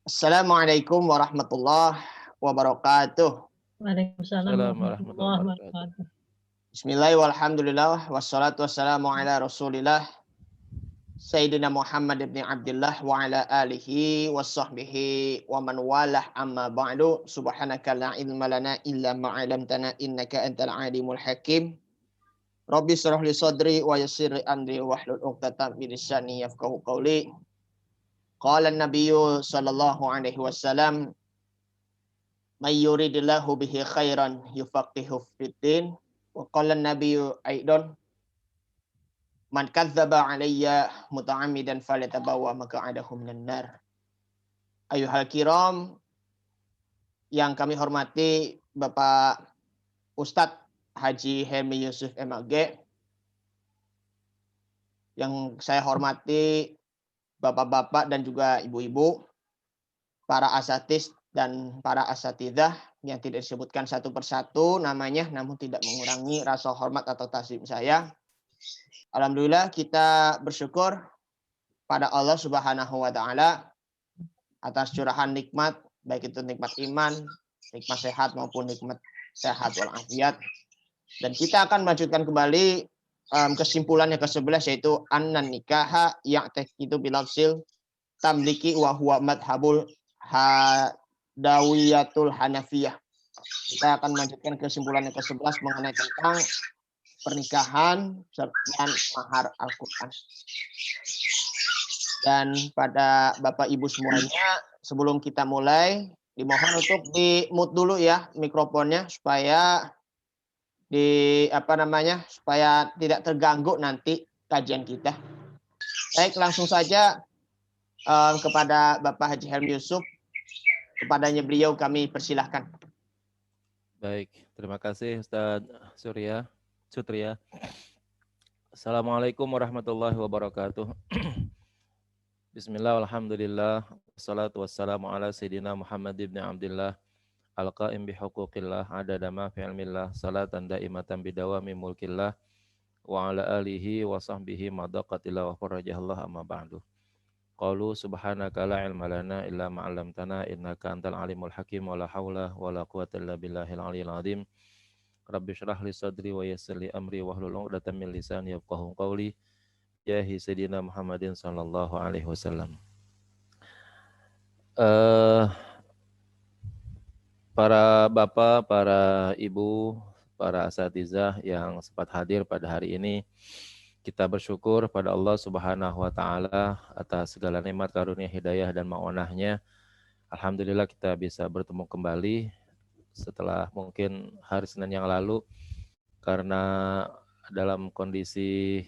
Assalamualaikum warahmatullahi wabarakatuh. Waalaikumsalam Assalamualaikum warahmatullahi warahmatullahi wabarakatuh. wabarakatuh. Bismillahirrahmanirrahim. Walhamdulillah wassalatu wassalamu ala Rasulillah Sayyidina Muhammad ibn Abdullah wa ala alihi wa sahbihi wa man walah amma ba'du. Subhanaka la ilma lana illa ma 'allamtana innaka antal alimul hakim. Rabbi shrah li sadri wa yassir li amri wahlul 'uqdatam min lisani yafqahu qawli. Qala an-nabiyyu sallallahu alaihi wasallam, may yuridillahu bihi khairan yufaqihu fiddin. Wa qala an-nabiyyu aidan, man kadzdzaba alayya muta'ammidan falyatabawwa maq'adahu minan nar. Ayuhal kiram, yang kami hormati Bapak Ustadz Haji Helmi Yusuf MAG, yang saya hormati bapak-bapak dan juga ibu-ibu, para asatis dan para asatidzah yang tidak disebutkan satu persatu namanya, namun tidak mengurangi rasa hormat atau takzim saya. Alhamdulillah kita bersyukur pada Allah Subhanahu wa taala atas curahan nikmat, baik itu nikmat iman, nikmat sehat maupun nikmat sehat walafiat. Dan kita akan melanjutkan kembali kesimpulannya ke-11, yaitu annan nikaha ya'taqidu bilafsil tamliki wa huwa madhabul hadawiyatul hanafiyah. Kita akan melanjutkan kesimpulannya ke-11 mengenai tentang pernikahan dan mahar Al-Quran. Dan pada Bapak Ibu semuanya, sebelum kita mulai, dimohon untuk di-mute dulu ya mikrofonnya supaya supaya tidak terganggu nanti kajian kita. Baik, langsung saja kepada Bapak Haji Helmi Yusuf. Kepadanya beliau kami persilahkan. Baik, terima kasih Ustaz Sutria. Assalamualaikum warahmatullahi wabarakatuh. Bismillah, alhamdulillah, wassalatu wassalamu ala sayyidina Muhammad ibn Abdullah, al-qa'im bihuquqillah, adada ma fi ilmillah, salatan daimatan bidawami mulkillah, wa ala alihi wa sahbihi madaqatillah wa farajahallah amma ba'du. Qalu subhanaka la ilma lana illa ma 'allamtana innaka antal alimul hakim wa la haula wa la quwwata illa billahil aliyyil azim. Rabbi shrah li sadri wa yassir li amri wahlul 'uqdatam min lisani yafqahu qawli. Ya Sayyidina Muhammadin sallallahu alaihi wasallam. Para bapak, para ibu, para asatizah yang sempat hadir pada hari ini, kita bersyukur pada Allah Subhanahu wa taala atas segala nikmat karunia hidayah dan ma'unahnya. Alhamdulillah kita bisa bertemu kembali setelah mungkin hari Senin yang lalu, karena dalam kondisi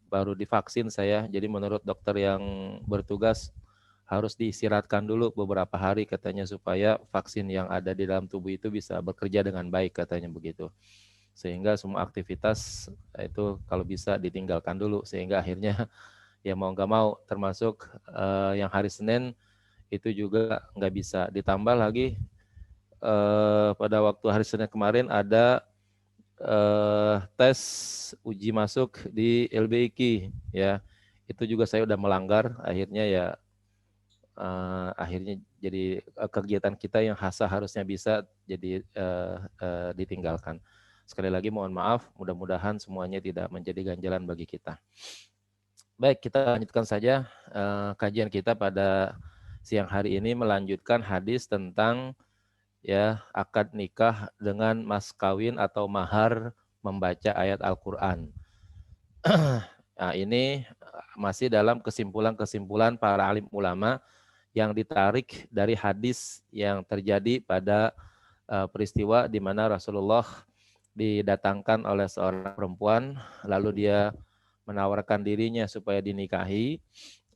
baru divaksin saya. Jadi menurut dokter yang bertugas harus diistirahatkan dulu beberapa hari katanya, supaya vaksin yang ada di dalam tubuh itu bisa bekerja dengan baik katanya begitu. Sehingga semua aktivitas itu kalau bisa ditinggalkan dulu, sehingga akhirnya ya mau nggak mau, termasuk yang hari Senin itu juga nggak bisa. Ditambah lagi pada waktu hari Senin kemarin ada tes uji masuk di LBIQ ya, itu juga saya udah melanggar, akhirnya ya akhirnya jadi kegiatan kita yang harusnya bisa jadi ditinggalkan. Sekali lagi mohon maaf, mudah-mudahan semuanya tidak menjadi ganjalan bagi kita. Baik, kita lanjutkan saja kajian kita pada siang hari ini, melanjutkan hadis tentang ya akad nikah dengan mas kawin atau mahar membaca ayat Al-Quran. Nah, ini masih dalam kesimpulan-kesimpulan para alim ulama yang ditarik dari hadis yang terjadi pada peristiwa di mana Rasulullah didatangkan oleh seorang perempuan, lalu dia menawarkan dirinya supaya dinikahi.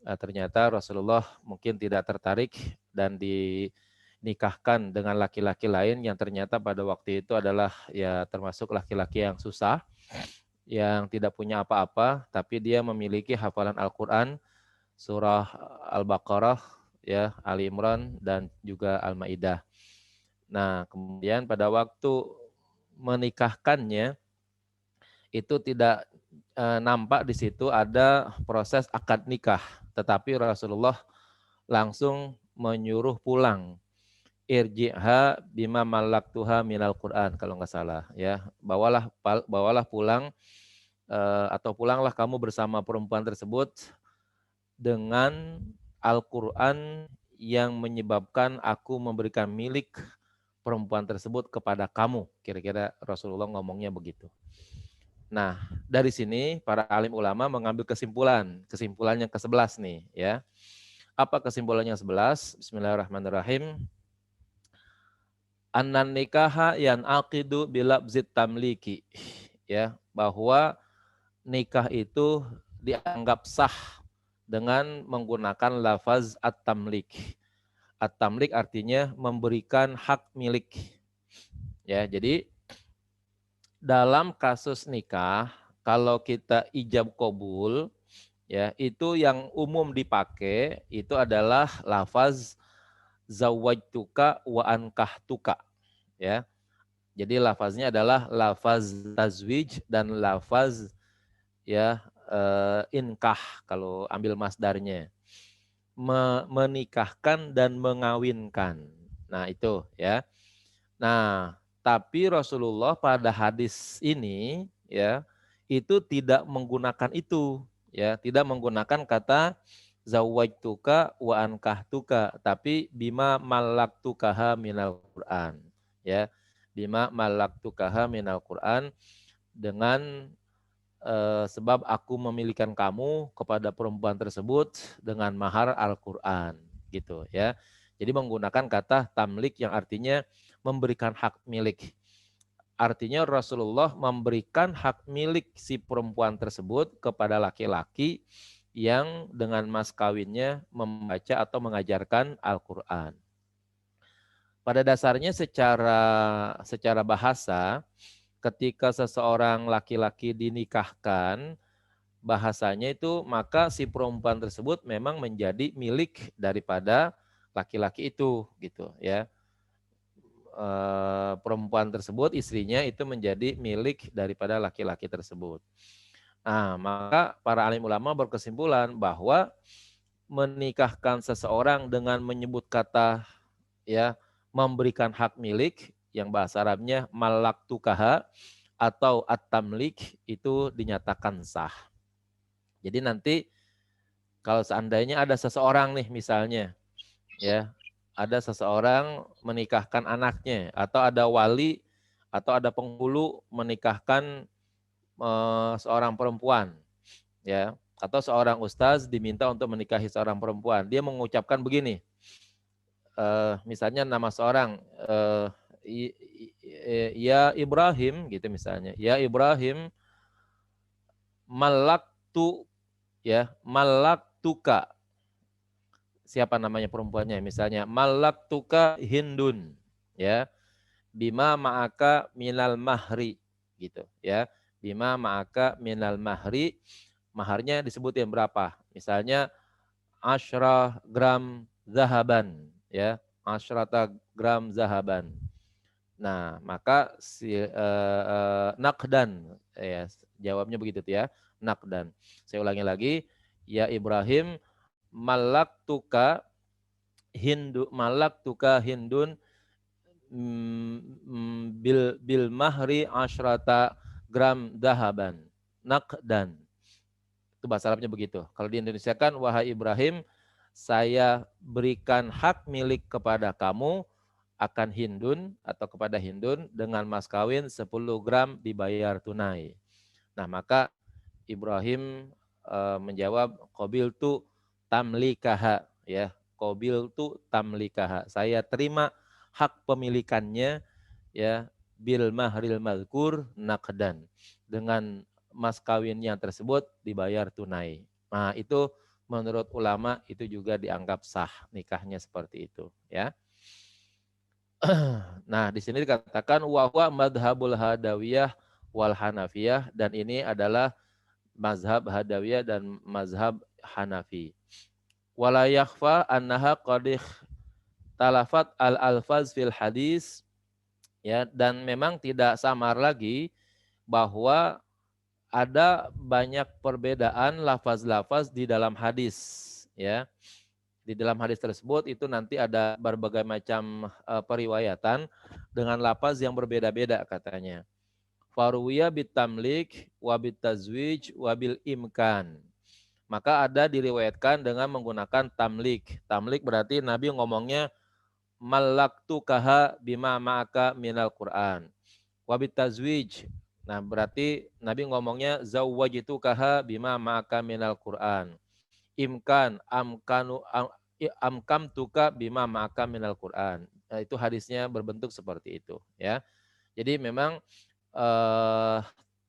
Ternyata Rasulullah mungkin tidak tertarik dan dinikahkan dengan laki-laki lain yang ternyata pada waktu itu adalah ya termasuk laki-laki yang susah, yang tidak punya apa-apa, tapi dia memiliki hafalan Al-Quran, surah Al-Baqarah, ya, Ali Imran, dan juga Al-Maidah. Nah, kemudian pada waktu menikahkannya, itu tidak nampak di situ ada proses akad nikah, tetapi Rasulullah langsung menyuruh pulang. Irji'ha bima malaktuha minal Qur'an, kalau nggak salah ya. Bawalah pulang atau pulanglah kamu bersama perempuan tersebut dengan Al-Qur'an yang menyebabkan aku memberikan milik perempuan tersebut kepada kamu. Kira-kira Rasulullah ngomongnya begitu. Nah, dari sini para alim ulama mengambil kesimpulan yang ke-11 nih ya. Apa kesimpulannya 11? Bismillahirrahmanirrahim. Annan nikaha yan aqidu bilabzit tamliki. Ya, bahwa nikah itu dianggap sah dengan menggunakan lafaz at-tamlik. At-tamlik artinya memberikan hak milik. Ya, jadi dalam kasus nikah, kalau kita ijab qabul, ya itu yang umum dipakai itu adalah lafaz zawwajtuka wa ankahtuka, ya. Jadi lafaznya adalah lafaz tazwij dan lafaz ya inkah kalau ambil masdarnya. Menikahkan dan mengawinkan. Nah, itu ya. Nah, tapi Rasulullah pada hadis ini ya itu tidak menggunakan itu, ya, tidak menggunakan kata zawwajtuka wa ankahtuka, tapi bima malaktukaha minal Qur'an, ya. Bima malaktukaha minal Qur'an, dengan sebab aku memilihkan kamu kepada perempuan tersebut dengan mahar Al-Qur'an, gitu ya. Jadi menggunakan kata tamlik yang artinya memberikan hak milik. Artinya Rasulullah memberikan hak milik si perempuan tersebut kepada laki-laki yang dengan mas kawinnya membaca atau mengajarkan Al-Qur'an. Pada dasarnya secara bahasa, ketika seseorang laki-laki dinikahkan, bahasanya itu maka si perempuan tersebut memang menjadi milik daripada laki-laki itu, gitu ya. Perempuan tersebut, istrinya itu menjadi milik daripada laki-laki tersebut. Nah, maka para alim ulama berkesimpulan bahwa menikahkan seseorang dengan menyebut kata ya memberikan hak milik yang bahasa Arabnya malaktukaha atau at-tamlik itu dinyatakan sah. Jadi nanti kalau seandainya ada seseorang nih misalnya ya, ada seseorang menikahkan anaknya atau ada wali atau ada penghulu menikahkan seorang perempuan ya, atau seorang ustaz diminta untuk menikahi seorang perempuan. Dia mengucapkan begini, misalnya nama seorang ya Ibrahim gitu misalnya, ya Ibrahim malaktu ya malaktuka, siapa namanya perempuannya, misalnya malaktuka Hindun ya bima ma'aka minal mahri gitu ya, bima ma'aka minal mahri, maharnya disebutin berapa, misalnya 10 gram zahaban ya, 10 gram zahaban. Nah, maka si nakdan ya, jawabnya begitu tuh ya, nakdan. Saya ulangi lagi, ya Ibrahim malaktuka hindun bil mahri 10 gram dahaban nakdan. Itu bahasa Arabnya begitu. Kalau di Indonesia kan, wahai Ibrahim, saya berikan hak milik kepada kamu akan Hindun atau kepada Hindun dengan mas kawin 10 gram dibayar tunai. Nah, maka Ibrahim menjawab qabil tu tamlikaha ya, qabil tu tamlikaha. Saya terima hak pemilikannya ya bil mahril mazkur naqdan, dengan mas kawinnya tersebut dibayar tunai. Nah, itu menurut ulama itu juga dianggap sah nikahnya seperti itu ya. Nah, di sini dikatakan wa huwa madhabul hadawiyah wal hanafiyah, dan ini adalah mazhab hadawiyah dan mazhab Hanafi. Wala yakhfa annaha qad talafat al-alfaz fil hadis ya, dan memang tidak samar lagi bahwa ada banyak perbedaan lafaz-lafaz di dalam hadis, ya. Di dalam hadis tersebut itu nanti ada berbagai macam periwayatan dengan lafaz yang berbeda-beda katanya. Faruwiya bitamlik wa bitazwij wa bil imkan. Maka ada diriwayatkan dengan menggunakan tamlik. Tamlik berarti Nabi ngomongnya malaktukaha bima ma'aka minal Qur'an. Wa bitazwij. Nah, berarti Nabi ngomongnya zawwajitukaha bima ma'aka minal Qur'an. Imkan amkamtuka bima ma'aka minal Qur'an. Nah, itu hadisnya berbentuk seperti itu, ya. Jadi memang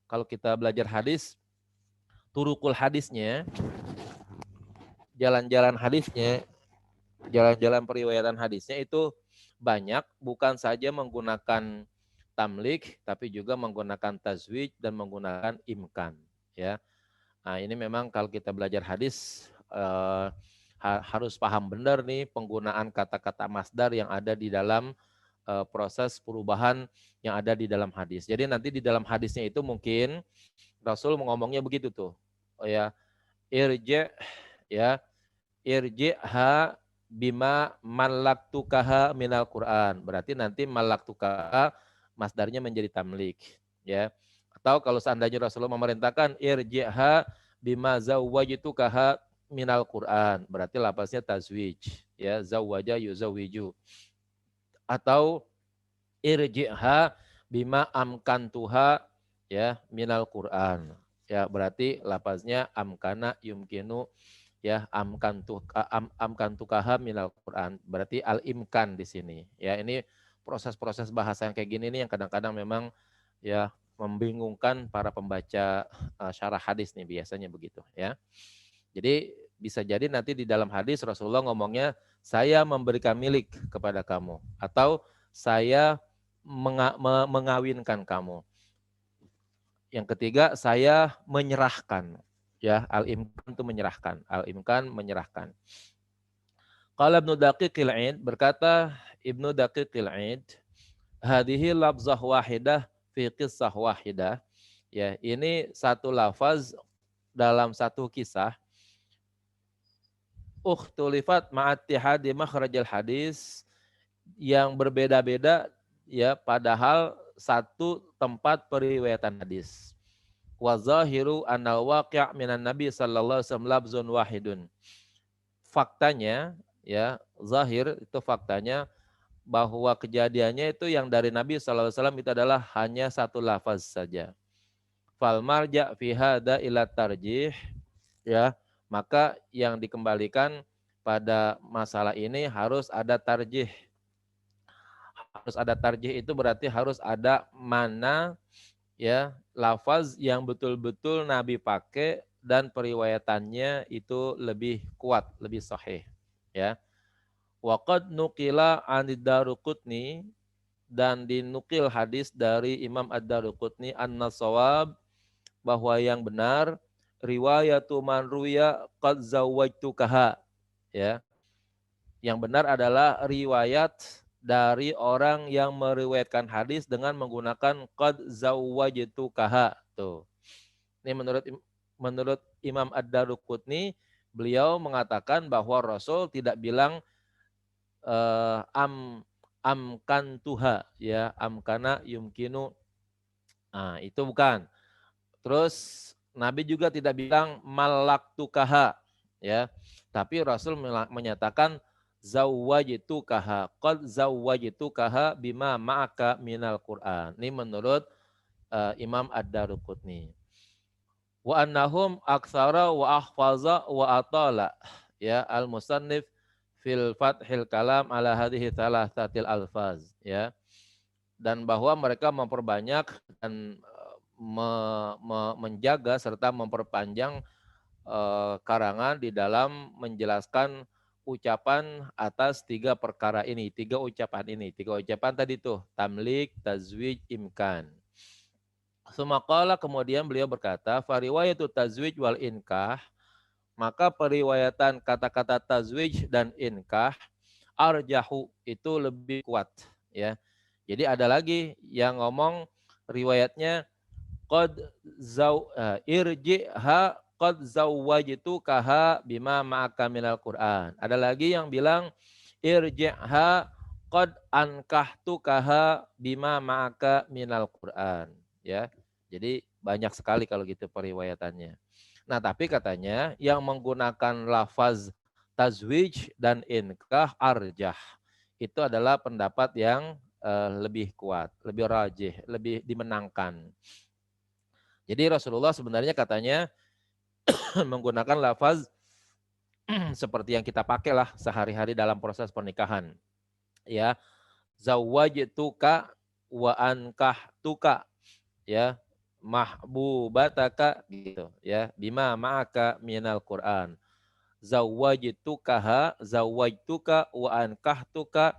kalau kita belajar hadis, turukul hadisnya, jalan-jalan hadisnya, jalan-jalan periwayatan hadisnya itu banyak, bukan saja menggunakan tamlik, tapi juga menggunakan tazwij dan menggunakan imkan, ya. Nah, ini memang kalau kita belajar hadis harus paham benar nih penggunaan kata-kata masdar yang ada di dalam proses perubahan yang ada di dalam hadis. Jadi nanti di dalam hadisnya itu mungkin Rasul ngomongnya begitu tuh. Oh ya, irji ya, irji'ha bima malaktukaha minal Qur'an. Berarti nanti malaktukaha masdarnya menjadi tamlik, ya. Atau kalau seandainya Rasulullah memerintahkan irji'ha bima zawwajitukaha minal Qur'an, berarti lapasnya tazwij, ya, zawwaja yuzawwiju. Atau irji'ha bima amkantuha, ya, minal Qur'an. Ya, berarti lapasnya amkana yumkinu, ya, amkantukaha minal Qur'an. Berarti al-imkan di sini. Ya, ini proses-proses bahasa yang kayak gini nih yang kadang-kadang memang ya membingungkan para pembaca syarah hadis nih, biasanya begitu, ya. Jadi bisa jadi nanti di dalam hadis Rasulullah ngomongnya saya memberikan milik kepada kamu atau saya mengawinkan kamu. Yang ketiga, saya menyerahkan. Ya, al-imkan itu menyerahkan. Al-imkan menyerahkan. Qala Ibnu Daqiqil Aid, berkata Ibnu Daqiqil Aid, hadhihi lafzah wahidah fi qissah wahidah. Ya, ini satu lafaz dalam satu kisah. Ukhtulifat ma'attihadi makhrajal hadis, yang berbeda-beda, ya, padahal satu tempat periwayatan hadis. Wa zahiru anal waqi' minan nabi sallallahu alaihi wasallam labzun wahidun. Faktanya, ya, zahir itu faktanya bahwa kejadiannya itu yang dari Nabi sallallahu alaihi wasallam itu adalah hanya satu lafaz saja. Fal marja' fi hada ila tarjih, ya, maka yang dikembalikan pada masalah ini harus ada tarjih. Harus ada tarjih itu berarti harus ada mana, ya, lafaz yang betul-betul Nabi pakai dan periwayatannya itu lebih kuat, lebih sahih, ya. Wa qad nuqila 'anid Daruqutni, dan dinukil hadis dari Imam Ad-Daruqutni an-nasawab, bahwa yang benar riwayatu man ruya qad zawwajtukaha, ya. Yang benar adalah riwayat dari orang yang meriwayatkan hadis dengan menggunakan qad zawwajtukaha. Tuh. Ini menurut Imam Ad-Daruqutni, beliau mengatakan bahwa Rasul tidak bilang amkantuha, ya, amkana yumkinu. Nah, itu bukan. Terus Nabi juga tidak bilang malaktukaha, ya. Tapi Rasul menyatakan zawwajitukaha, qad zawwajitukaha bima ma'aka minal Qur'an. Ini menurut Imam Ad-Daruqutni. Wa annahum aktsara wa ahfaza wa atala, ya, al-musannif fil fathil kalam ala hadhihi thalathatil alfaz, ya. Dan bahwa mereka memperbanyak dan menjaga serta memperpanjang karangan di dalam menjelaskan ucapan atas tiga perkara ini, tiga ucapan ini. Tiga ucapan tadi tuh, tamlik, tazwij, imkan. Sumaqala, kemudian beliau berkata, fariwayatu tazwij wal inkah, maka periwayatan kata-kata tazwij dan inkah arjahu, itu lebih kuat, ya. Jadi ada lagi yang ngomong riwayatnya qad irji'ha qad zawwajtukaha bima ma'aka minal Qur'an. Ada lagi yang bilang irji'ha qad ankahtukaha bima ma'aka minal Qur'an, ya. Jadi banyak sekali kalau gitu periwayatannya. Nah, tapi katanya yang menggunakan lafaz tazwij dan inkah arjah itu adalah pendapat yang lebih kuat, lebih rajih, lebih dimenangkan. Jadi Rasulullah sebenarnya katanya menggunakan lafaz seperti yang kita pakai lah sehari-hari dalam proses pernikahan. Ya, zawwajtuka wa ankahtuka, ya, mahbubataka gitu, ya, bima ma'aka minal Qur'an. Zawwajtuka wa ankahtuka,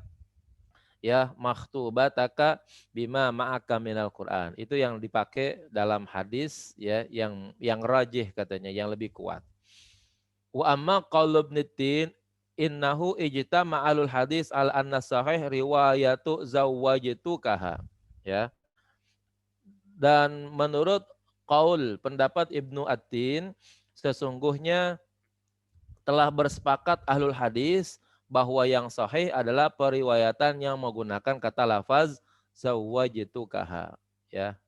ya, makhtubataka bima ma'aka minal Qur'an. Itu yang dipakai dalam hadis, ya, yang rajih katanya, yang lebih kuat. Wa amma qaul Ibnu Tin innahu ijtama alul hadis al anna sahih riwayatu zawwajtukaha, ya. Dan menurut qaul pendapat Ibnu At-Tin, sesungguhnya telah bersepakat ahlul hadis bahwa yang sahih adalah periwayatan yang menggunakan kata lafaz zawwajtukaha, ya.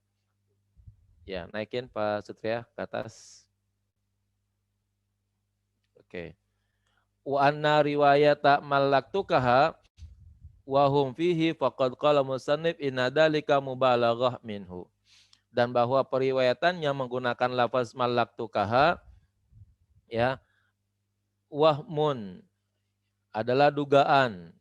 Ya, naikin Pak Sutria ke atas. Oke. Wa anna riwayata malaktukaha wa hum fihi faqad qala musannif inna dzalika mubalaghah minhu. Dan bahwa periwayatan yang menggunakan lafaz malaktukaha, ya, wahmun adalah dugaan,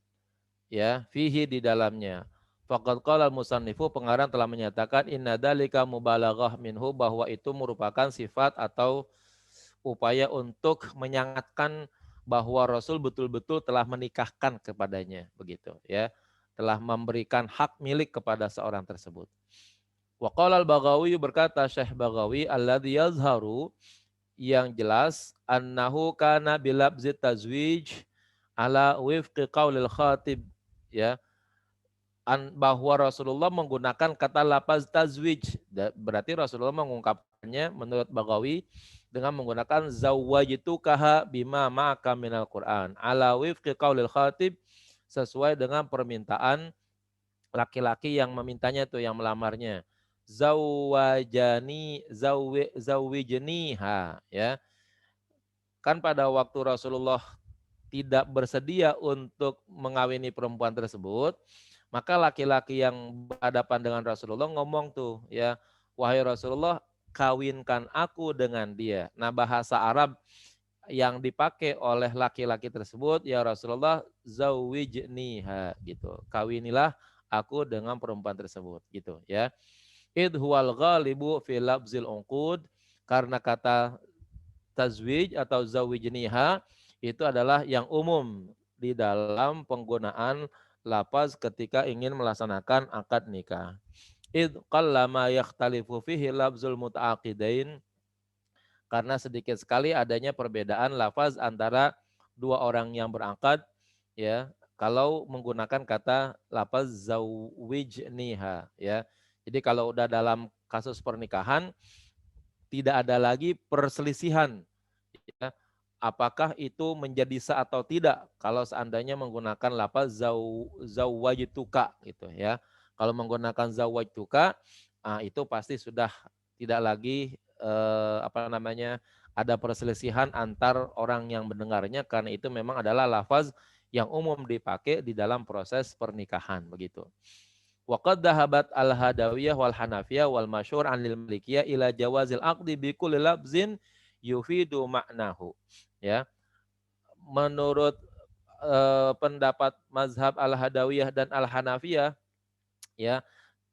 ya, fihi di dalamnya. Faqad qala musannifu, pengarang telah menyatakan inna dzalika mubalaghah minhu, bahwa itu merupakan sifat atau upaya untuk menyangatkan bahwa Rasul betul-betul telah menikahkan kepadanya, begitu, ya, telah memberikan hak milik kepada seorang tersebut. Wa qala al-Baghawi, berkata Syekh Baghawi, alladzi yazharu, yang jelas, annahu kana bilabzi tazwij ala wifqi qaulil khatib, ya, bahwa Rasulullah menggunakan kata lafaz tazwij, berarti Rasulullah mengungkapkannya menurut Baghawi dengan menggunakan zawwajtukaha bima ma'aka minal Qur'an ala wifqi qaulil khatib, sesuai dengan permintaan laki-laki yang memintanya, itu yang melamarnya. Zawijniha, ya. Kan pada waktu Rasulullah tidak bersedia untuk mengawini perempuan tersebut, maka laki-laki yang berhadapan dengan Rasulullah ngomong tuh, ya, wahai Rasulullah, kawinkan aku dengan dia. Nah, bahasa Arab yang dipakai oleh laki-laki tersebut, ya Rasulullah, zawijniha, gitu. Kawinilah aku dengan perempuan tersebut, gitu, ya. Idhuwal ghalibu fi labzil unqud, karena kata tazwij atau zawijniha itu adalah yang umum di dalam penggunaan lafaz ketika ingin melaksanakan akad nikah. Id qallama yakhtalifu fihi lafzul muta'aqidain, karena sedikit sekali adanya perbedaan lafaz antara dua orang yang berangkat, ya, kalau menggunakan kata lafaz zawijniha, ya. Jadi kalau udah dalam kasus pernikahan tidak ada lagi perselisihan, ya, apakah itu menjadi sah atau tidak kalau seandainya menggunakan lafaz zawwajtuka, gitu, ya. Kalau menggunakan zawwajtuka, itu pasti sudah tidak lagi ada perselisihan antar orang yang mendengarnya, karena itu memang adalah lafaz yang umum dipakai di dalam proses pernikahan, begitu. Wa qad dhahabat al-Hadawiyah wal Hanafiyah wal masyhur 'anil Malikiyah ila jawazil aqdi bi kulli lafzin yufidu ma'nahu, ya. Menurut pendapat mazhab al-Hadawiyah dan al-Hanafiyah, ya,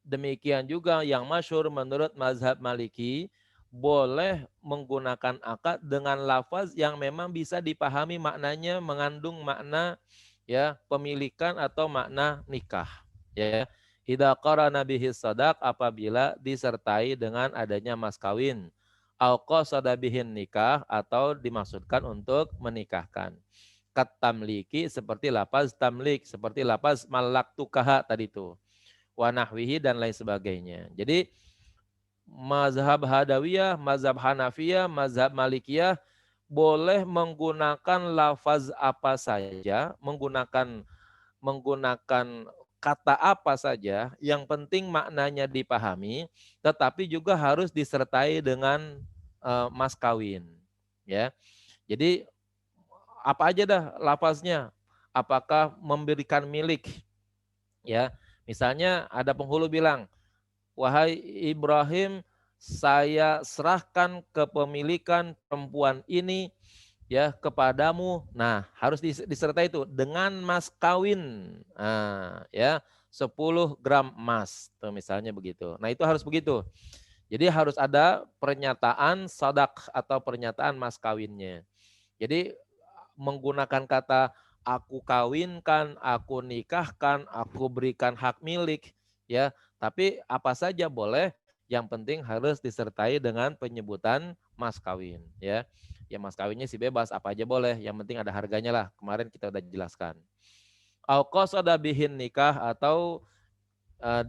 demikian juga yang masyhur menurut mazhab Maliki, boleh menggunakan akad dengan lafaz yang memang bisa dipahami maknanya mengandung makna, ya, pemilikan atau makna nikah, ya. Idza qarana bihi sadaq, apabila disertai dengan adanya mas kawin. Au qasada bihin nikah, atau dimaksudkan untuk menikahkan. Kat tamliki, seperti lafaz tamlik, seperti lafaz malaktukaha tadi itu. Wa nahwihi, dan lain sebagainya. Jadi mazhab Hadawiyah, mazhab Hanafiyah, mazhab Malikiyah boleh menggunakan lafaz apa saja, menggunakan kata apa saja, yang penting maknanya dipahami, tetapi juga harus disertai dengan mas kawin, ya. Jadi apa aja dah lafaznya, apakah memberikan milik, ya. Misalnya ada penghulu bilang, wahai Ibrahim, saya serahkan kepemilikan perempuan ini ya kepadamu. Nah, harus disertai itu dengan mas kawin. Nah, ya 10 gram emas, tuh misalnya begitu. Nah, itu harus begitu. Jadi harus ada pernyataan sadak atau pernyataan mas kawinnya. Jadi menggunakan kata aku kawinkan, aku nikahkan, aku berikan hak milik, ya. Tapi apa saja boleh, yang penting harus disertai dengan penyebutan mas kawin, ya. Ya mas kawinnya sih bebas, apa aja boleh, yang penting ada harganya lah. Kemarin kita udah jelaskan. Au qasada bihin nikah, atau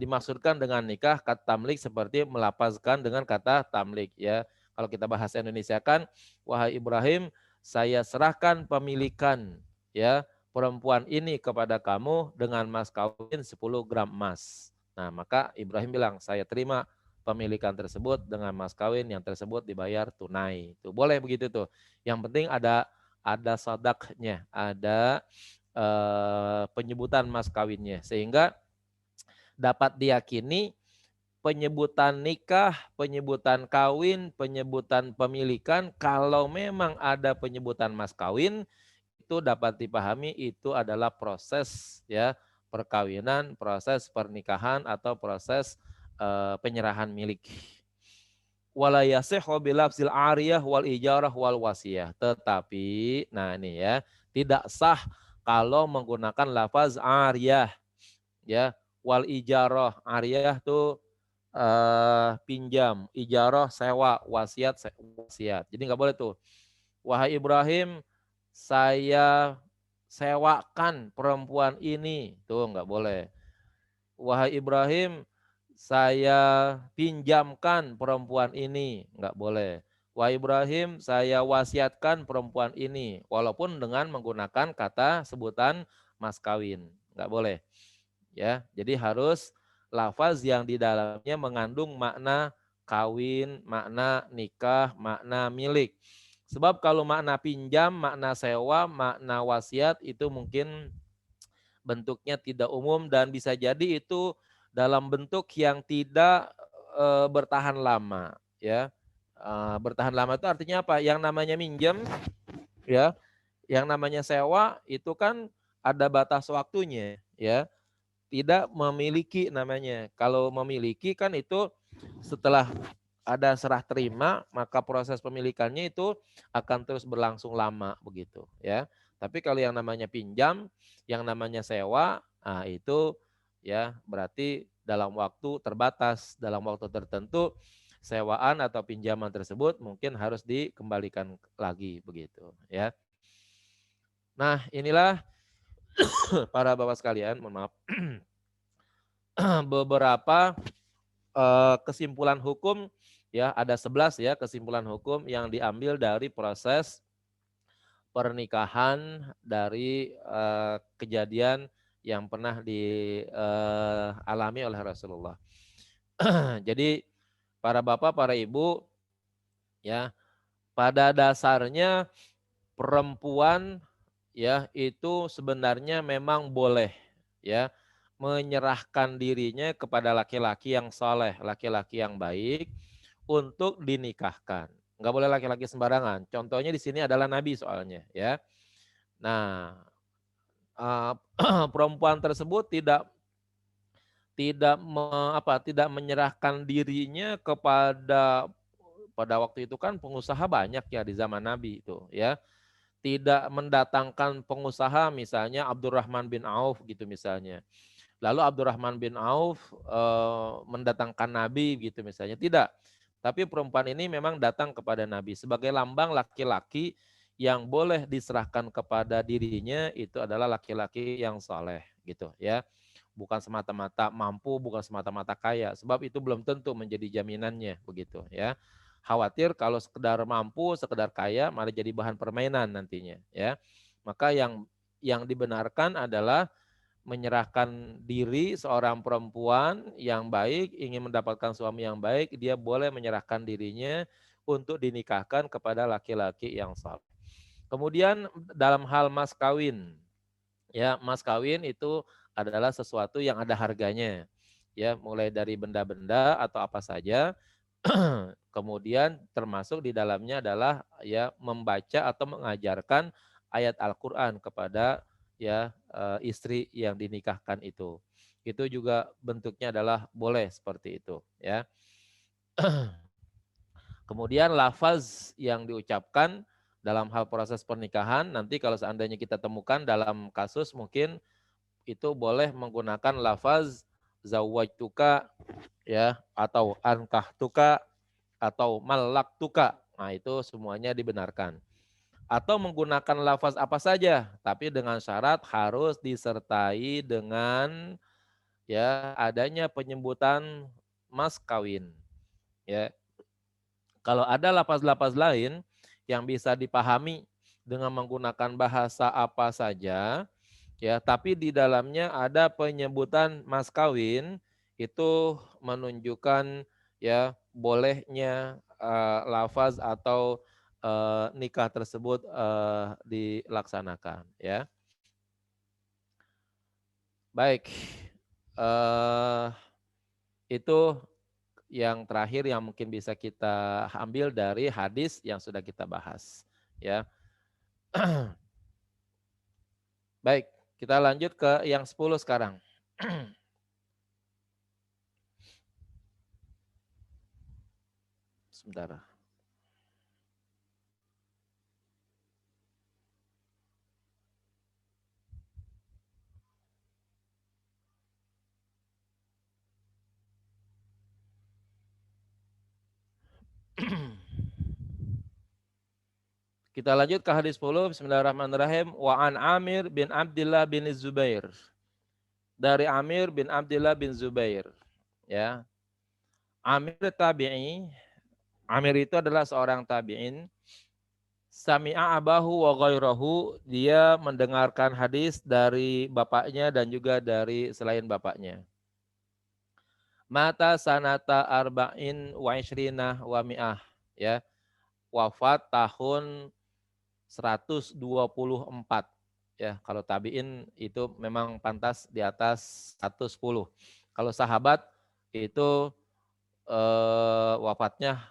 dimaksudkan dengan nikah kata tamlik seperti melapazkan dengan kata tamlik, ya. Kalau kita bahasa Indonesia kan, wahai Ibrahim, saya serahkan pemilikan ya perempuan ini kepada kamu dengan mas kawin 10 gram emas. Nah, maka Ibrahim bilang, saya terima pemilikan tersebut dengan mas kawin yang tersebut dibayar tunai. Itu boleh begitu tuh. Yang penting ada sadaknya, ada penyebutan mas kawinnya, sehingga dapat diyakini penyebutan nikah, penyebutan kawin, penyebutan pemilikan, kalau memang ada penyebutan mas kawin, itu dapat dipahami itu adalah proses ya perkawinan, proses pernikahan atau proses penyerahan milik. Wala yasihhu bilafzil ariyah wal ijarah wal wasiyah. Tetapi, nah ini ya, tidak sah kalau menggunakan lafaz ariyah ya, wal ijarah. Ariyah tuh pinjam, ijarah sewa, wasiat wasiat. Jadi nggak boleh tuh. Wahai Ibrahim, saya sewakan perempuan ini, tuh nggak boleh. Wahai Ibrahim, saya pinjamkan perempuan ini, nggak boleh. Wahai Ibrahim, saya wasiatkan perempuan ini, walaupun dengan menggunakan kata sebutan mas kawin, nggak boleh. Ya, jadi harus lafaz yang di dalamnya mengandung makna kawin, makna nikah, makna milik. Sebab kalau makna pinjam, makna sewa, makna wasiat itu mungkin bentuknya tidak umum dan bisa jadi itu dalam bentuk yang tidak bertahan lama, ya. Bertahan lama itu artinya apa? Yang namanya minjem, ya, yang namanya sewa itu kan ada batas waktunya, ya. Tidak memiliki namanya. Kalau memiliki kan itu setelah ada serah terima, maka proses pemilikannya itu akan terus berlangsung lama begitu, ya. Tapi kalau yang namanya pinjam, yang namanya sewa, nah itu ya berarti dalam waktu terbatas, dalam waktu tertentu sewaan atau pinjaman tersebut mungkin harus dikembalikan lagi begitu, ya. Nah, inilah para bapak sekalian, mohon maaf, beberapa kesimpulan hukum, ya, ada 11 ya kesimpulan hukum yang diambil dari proses pernikahan dari kejadian yang pernah dialami oleh Rasulullah. Jadi para bapak, para ibu, ya, pada dasarnya perempuan ya itu sebenarnya memang boleh ya menyerahkan dirinya kepada laki-laki yang soleh, laki-laki yang baik untuk dinikahkan. Enggak boleh laki-laki sembarangan. Contohnya di sini adalah Nabi soalnya, ya. Nah, perempuan tersebut tidak menyerahkan dirinya kepada, pada waktu itu kan pengusaha banyak ya di zaman Nabi itu, ya. Tidak mendatangkan pengusaha misalnya Abdurrahman bin Auf gitu misalnya. Lalu Abdurrahman bin Auf mendatangkan Nabi gitu misalnya. Tidak. Tapi perempuan ini memang datang kepada Nabi sebagai lambang laki-laki yang boleh diserahkan kepada dirinya itu adalah laki-laki yang soleh gitu ya. bukan semata-mata mampu, bukan semata-mata kaya, sebab itu belum tentu menjadi jaminannya begitu ya. Khawatir kalau sekedar mampu, sekedar kaya malah jadi bahan permainan nantinya ya. Maka yang dibenarkan adalah menyerahkan diri seorang perempuan yang baik, ingin mendapatkan suami yang baik, dia boleh menyerahkan dirinya untuk dinikahkan kepada laki-laki yang saleh. Kemudian dalam hal mas kawin, ya mas kawin itu adalah sesuatu yang ada harganya, ya mulai dari benda-benda atau apa saja. Kemudian termasuk di dalamnya adalah ya membaca atau mengajarkan ayat Al-Qur'an kepada ya istri yang dinikahkan itu. Itu juga bentuknya adalah boleh seperti itu ya. Kemudian lafaz yang diucapkan dalam hal proses pernikahan nanti kalau seandainya kita temukan dalam kasus mungkin itu boleh menggunakan lafaz zawwajtuka ya atau ankahtuka atau malaktuka. Nah, itu semuanya dibenarkan. Atau menggunakan lafaz apa saja, tapi dengan syarat harus disertai dengan ya adanya penyebutan mas kawin. Ya. Kalau ada lafaz-lafaz lain yang bisa dipahami dengan menggunakan bahasa apa saja, ya, tapi di dalamnya ada penyebutan mas kawin, itu menunjukkan ya bolehnya lafaz atau nikah tersebut dilaksanakan ya. Baik. Itu yang terakhir yang mungkin bisa kita ambil dari hadis yang sudah kita bahas ya. Baik, kita lanjut ke yang 10 sekarang. Sebentar. Kita lanjut ke hadis 10. Bismillahirrahmanirrahim. Wa an Amir bin Abdullah bin Zubair. Dari Amir bin Abdullah bin Zubair. Ya. Amir tabi'i. Amir itu adalah seorang tabi'in. Sami'a abahu wa ghairahu. Dia mendengarkan hadis dari bapaknya dan juga dari selain bapaknya. Mata sanata arba'in wa ishrina wa mi'ah. Ya. Wafat tahun 124 ya. Kalau tabiin itu memang pantas di atas 110. Kalau sahabat itu wafatnya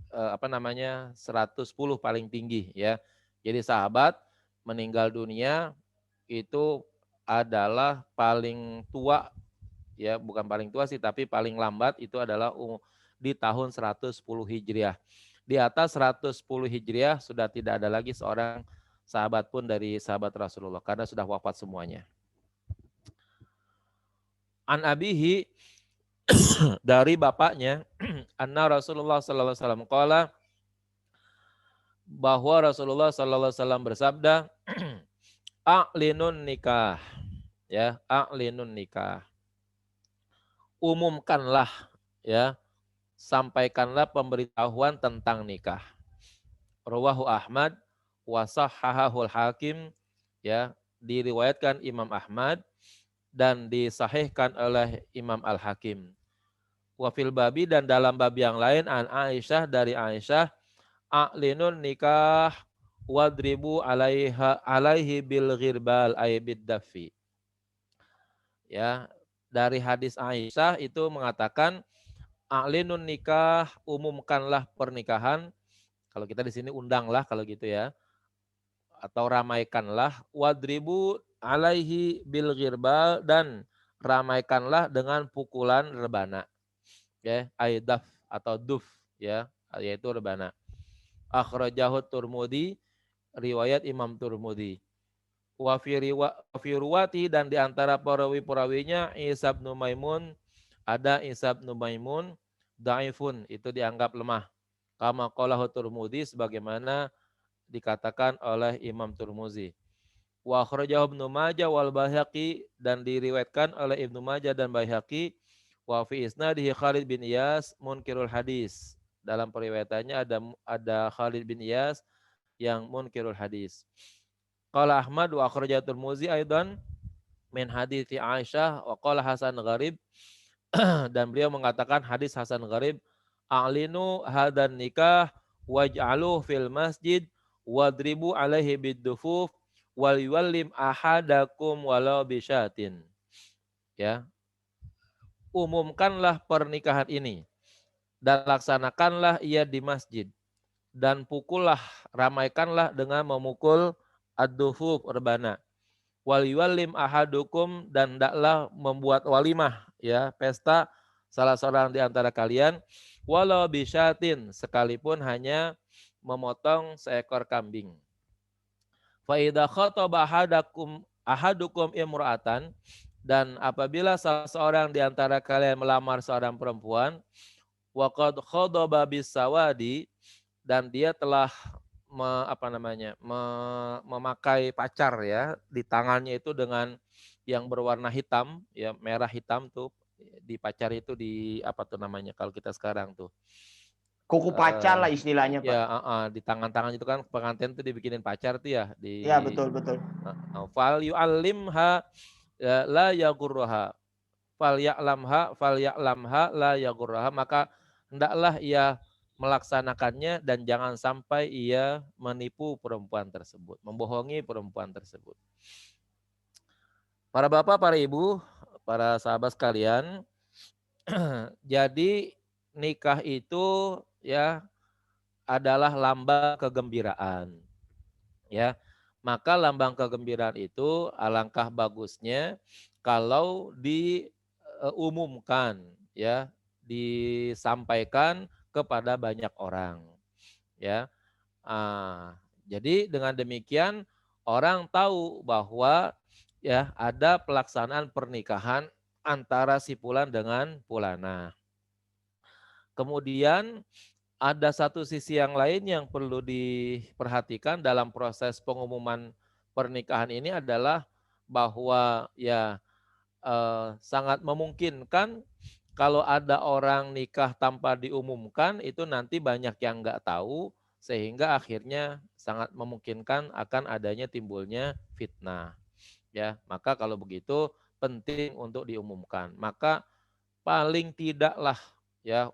110 paling tinggi ya. Jadi sahabat meninggal dunia itu adalah paling tua ya, bukan paling tua sih tapi paling lambat itu adalah di tahun 110 Hijriah. Di atas 110 Hijriah sudah tidak ada lagi seorang sahabat pun dari sahabat Rasulullah karena sudah wafat semuanya. An abihi dari bapaknya anna Rasulullah sallallahu alaihi wasallam qala bahwa Rasulullah sallallahu alaihi wasallam bersabda a'linun nikah ya, a'linun nikah. Umumkanlah ya, sampaikanlah pemberitahuan tentang nikah. Rawahu Ahmad wa sahhahul Hakim ya, diriwayatkan Imam Ahmad dan disahihkan oleh Imam Al-Hakim. Wa fil babi dan dalam bab yang lain an Aisyah dari Aisyah a'linun nikah wadribu alaihi bil ghirbal ay bid dafi. Ya, dari hadis Aisyah itu mengatakan a'linun nikah, umumkanlah pernikahan. Kalau kita di sini undanglah kalau gitu ya. Atau ramaikanlah wadribu alaihi bil ghirbal dan ramaikanlah dengan pukulan rebana. Ya, aidaf atau duf ya, yaitu rebana. Akhrajahu Turmudi, riwayat Imam Turmudi. Wa fi ruwati dan di antara perawi-perawinya Isa bin Maimun, ada Isa bin Maimun dhaifun, itu dianggap lemah. Kama qalahu Turmudi sebagaimana dikatakan oleh Imam Turmuzi. Wa akhrajahu Ibnu Majah wal Baihaqi, dan diriwayatkan oleh Ibnu Majah dan Baihaqi. Wa fi isnadihi Khalid bin Iyas munkirul hadis. Dalam periwayatannya ada Khalid bin Iyas yang munkirul hadis. Qala Ahmad wa akhrajatul Muzi aidan min hadithi Aisyah wa qala Hasan gharib. Dan beliau mengatakan hadis Hasan gharib, a'linu hadan nikah waj'aluhu fil masjid wadribu alaihi bid-dufuf wal yuallim ahadakum walau bisyatin. Ya, umumkanlah pernikahan ini dan laksanakanlah ia di masjid, dan pukullah, ramaikanlah dengan memukul ad-dufuf, rebana. Wal yuallim ahadukum, dan hendaklah membuat walimah, ya, pesta salah seorang di antara kalian, walau bisyatin, sekalipun hanya memotong seekor kambing. Fa idza khataba ahadukum imra'atan, dan apabila salah seorang di antara kalian melamar seorang perempuan, wa qad khadaba bisawadi, dan dia telah memakai pacar, ya, di tangannya itu dengan yang berwarna hitam, ya, merah hitam tuh di pacar itu, di apa tuh namanya kalau kita sekarang tuh, Kuku pacar lah istilahnya, Pak. ya, di tangan-tangan itu kan pengantin tuh dibikinin pacar tuh, ya, Ya, betul betul. fal yu'allimha la yagurruha, fal ya'lamha la yagurruha, maka hendaklah ia melaksanakannya dan jangan sampai ia menipu perempuan tersebut, membohongi perempuan tersebut. Para bapak, para ibu, para sahabat sekalian, jadi nikah itu, ya, adalah lambang kegembiraan, ya. Maka lambang kegembiraan itu alangkah bagusnya kalau diumumkan, ya, disampaikan kepada banyak orang, ya. Jadi dengan demikian orang tahu bahwa, ya, ada pelaksanaan pernikahan antara si fulan dengan fulana. Kemudian ada satu sisi yang lain yang perlu diperhatikan dalam proses pengumuman pernikahan ini adalah bahwa, ya, sangat memungkinkan kalau ada orang nikah tanpa diumumkan itu nanti banyak yang nggak tahu, sehingga akhirnya sangat memungkinkan akan adanya timbulnya fitnah, ya. Maka kalau begitu penting untuk diumumkan. Maka paling tidaklah, ya,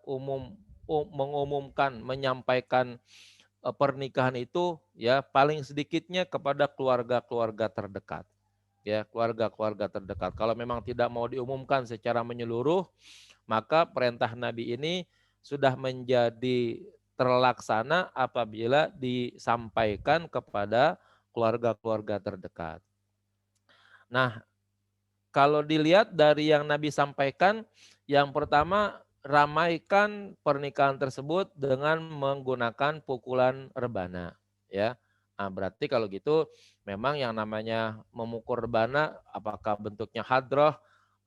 mengumumkan, menyampaikan pernikahan itu, ya, paling sedikitnya kepada keluarga-keluarga terdekat. Ya, keluarga-keluarga terdekat. Kalau memang tidak mau diumumkan secara menyeluruh, maka perintah Nabi ini sudah menjadi terlaksana apabila disampaikan kepada keluarga-keluarga terdekat. Nah, kalau dilihat dari yang Nabi sampaikan, yang pertama, ramaikan pernikahan tersebut dengan menggunakan pukulan rebana, ya. Nah, berarti kalau gitu memang yang namanya memukul rebana, apakah bentuknya hadroh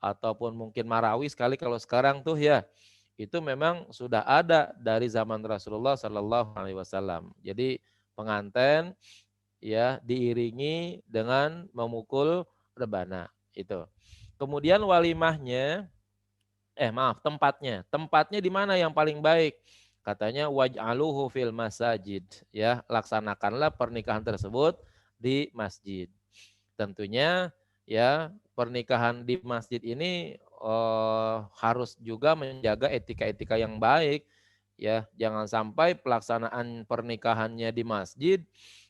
ataupun mungkin marawi sekali kalau sekarang tuh, ya, itu memang sudah ada dari zaman Rasulullah Shallallahu Alaihi Wasallam. Jadi pengantin, ya, diiringi dengan memukul rebana itu. Kemudian walimahnya, tempatnya di mana yang paling baik? Katanya waj'aluhu fil masajid, ya, laksanakanlah pernikahan tersebut di masjid. Tentunya, ya, pernikahan di masjid ini harus juga menjaga etika-etika yang baik, ya. Jangan sampai pelaksanaan pernikahannya di masjid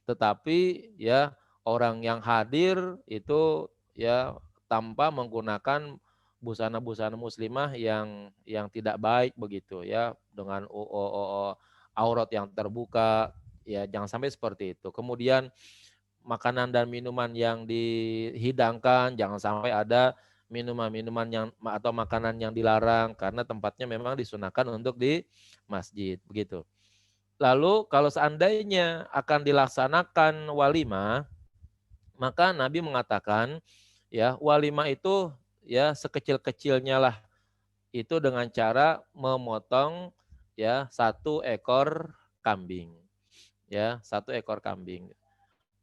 tetapi, ya, orang yang hadir itu, ya, tanpa menggunakan busana-busana muslimah yang tidak baik begitu, ya, dengan aurat yang terbuka, ya, jangan sampai seperti itu. Kemudian makanan dan minuman yang dihidangkan jangan sampai ada minuman-minuman yang atau makanan yang dilarang, karena tempatnya memang disunahkan untuk di masjid begitu. Lalu kalau seandainya akan dilaksanakan walimah, maka Nabi mengatakan, ya, walimah itu, ya, sekecil-kecilnya lah, itu dengan cara memotong, ya, 1 ekor kambing, ya, 1 ekor kambing.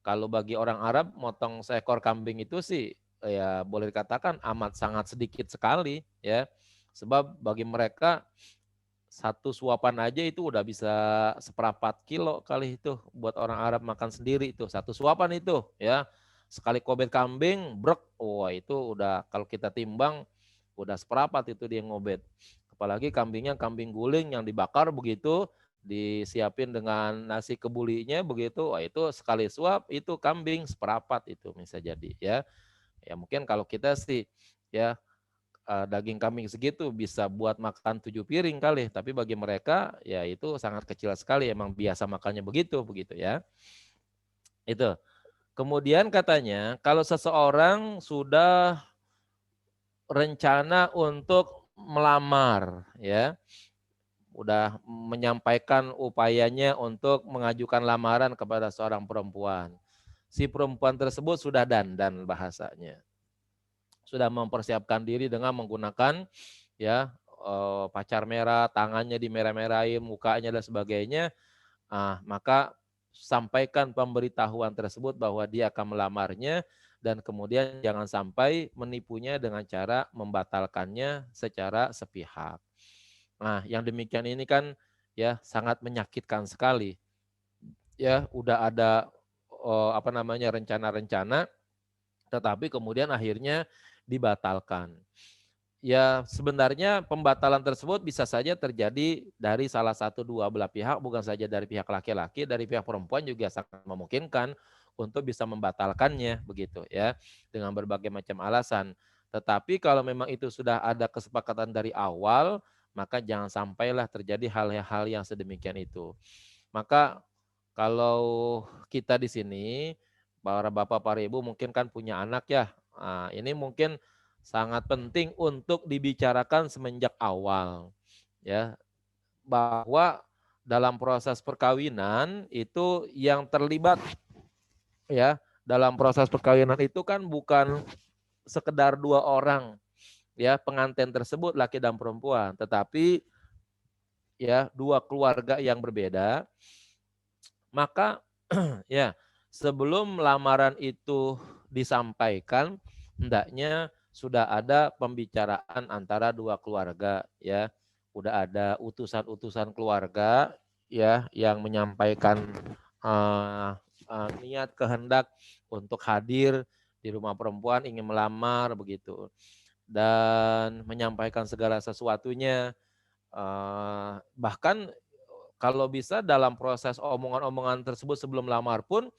Kalau bagi orang Arab motong seekor kambing itu sih ya boleh dikatakan amat sangat sedikit sekali ya. Sebab bagi mereka satu suapan aja itu udah bisa 1/4 kilo kali itu buat orang Arab makan sendiri itu satu suapan itu ya. Sekali kobet kambing, brek, wah itu udah kalau kita timbang udah 1/4 itu dia ngobet. Apalagi kambingnya kambing guling yang dibakar begitu, disiapin dengan nasi kebulinya begitu, wah itu sekali suap itu kambing 1/4 itu bisa jadi ya. Ya mungkin kalau kita sih ya daging kambing segitu bisa buat makan 7 piring kali, tapi bagi mereka ya itu sangat kecil sekali, emang biasa makannya begitu begitu ya. Itu. Kemudian katanya kalau seseorang sudah rencana untuk melamar ya, udah menyampaikan upayanya untuk mengajukan lamaran kepada seorang perempuan. Si perempuan tersebut sudah dandan bahasanya. Sudah mempersiapkan diri dengan menggunakan ya pacar merah, tangannya dimerah-merahin, mukanya dan sebagainya. Maka sampaikan pemberitahuan tersebut bahwa dia akan melamarnya dan kemudian jangan sampai menipunya dengan cara membatalkannya secara sepihak. Nah, yang demikian ini kan ya sangat menyakitkan sekali. Ya, udah ada rencana-rencana tetapi kemudian akhirnya dibatalkan. Ya, sebenarnya pembatalan tersebut bisa saja terjadi dari salah satu dua belah pihak, bukan saja dari pihak laki-laki, dari pihak perempuan juga sangat memungkinkan untuk bisa membatalkannya begitu ya, dengan berbagai macam alasan. Tetapi kalau memang itu sudah ada kesepakatan dari awal, maka jangan sampailah terjadi hal-hal yang sedemikian itu. Maka kalau kita di sini, para bapak, para ibu mungkin kan punya anak ya. Ini mungkin sangat penting untuk dibicarakan semenjak awal ya, bahwa dalam proses perkawinan itu yang terlibat ya, dalam proses perkawinan itu kan bukan sekedar 2 orang ya pengantin tersebut laki dan perempuan, tetapi ya 2 keluarga yang berbeda. Maka ya sebelum lamaran itu disampaikan hendaknya sudah ada pembicaraan antara 2 keluarga ya. Udah ada utusan-utusan keluarga ya yang menyampaikan niat kehendak untuk hadir di rumah perempuan ingin melamar begitu. Dan menyampaikan segala sesuatunya, bahkan kalau bisa dalam proses omongan-omongan tersebut sebelum lamar pun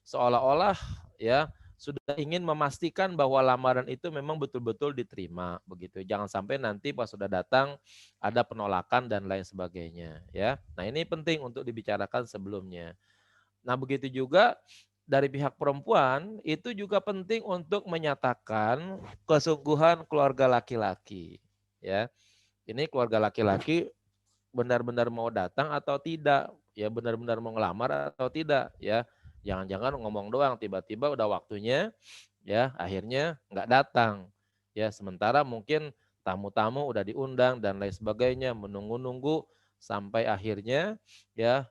seolah-olah ya sudah ingin memastikan bahwa lamaran itu memang betul-betul diterima begitu. Jangan sampai nanti pas sudah datang ada penolakan dan lain sebagainya ya. Nah, ini penting untuk dibicarakan sebelumnya. Nah, begitu juga dari pihak perempuan itu juga penting untuk menyatakan kesungguhan keluarga laki-laki ya. Ini keluarga laki-laki benar-benar mau datang atau tidak, ya benar-benar mau ngelamar atau tidak, ya. Jangan-jangan ngomong doang, tiba-tiba udah waktunya, ya akhirnya nggak datang. Ya sementara mungkin tamu-tamu udah diundang dan lain sebagainya, menunggu-nunggu sampai akhirnya ya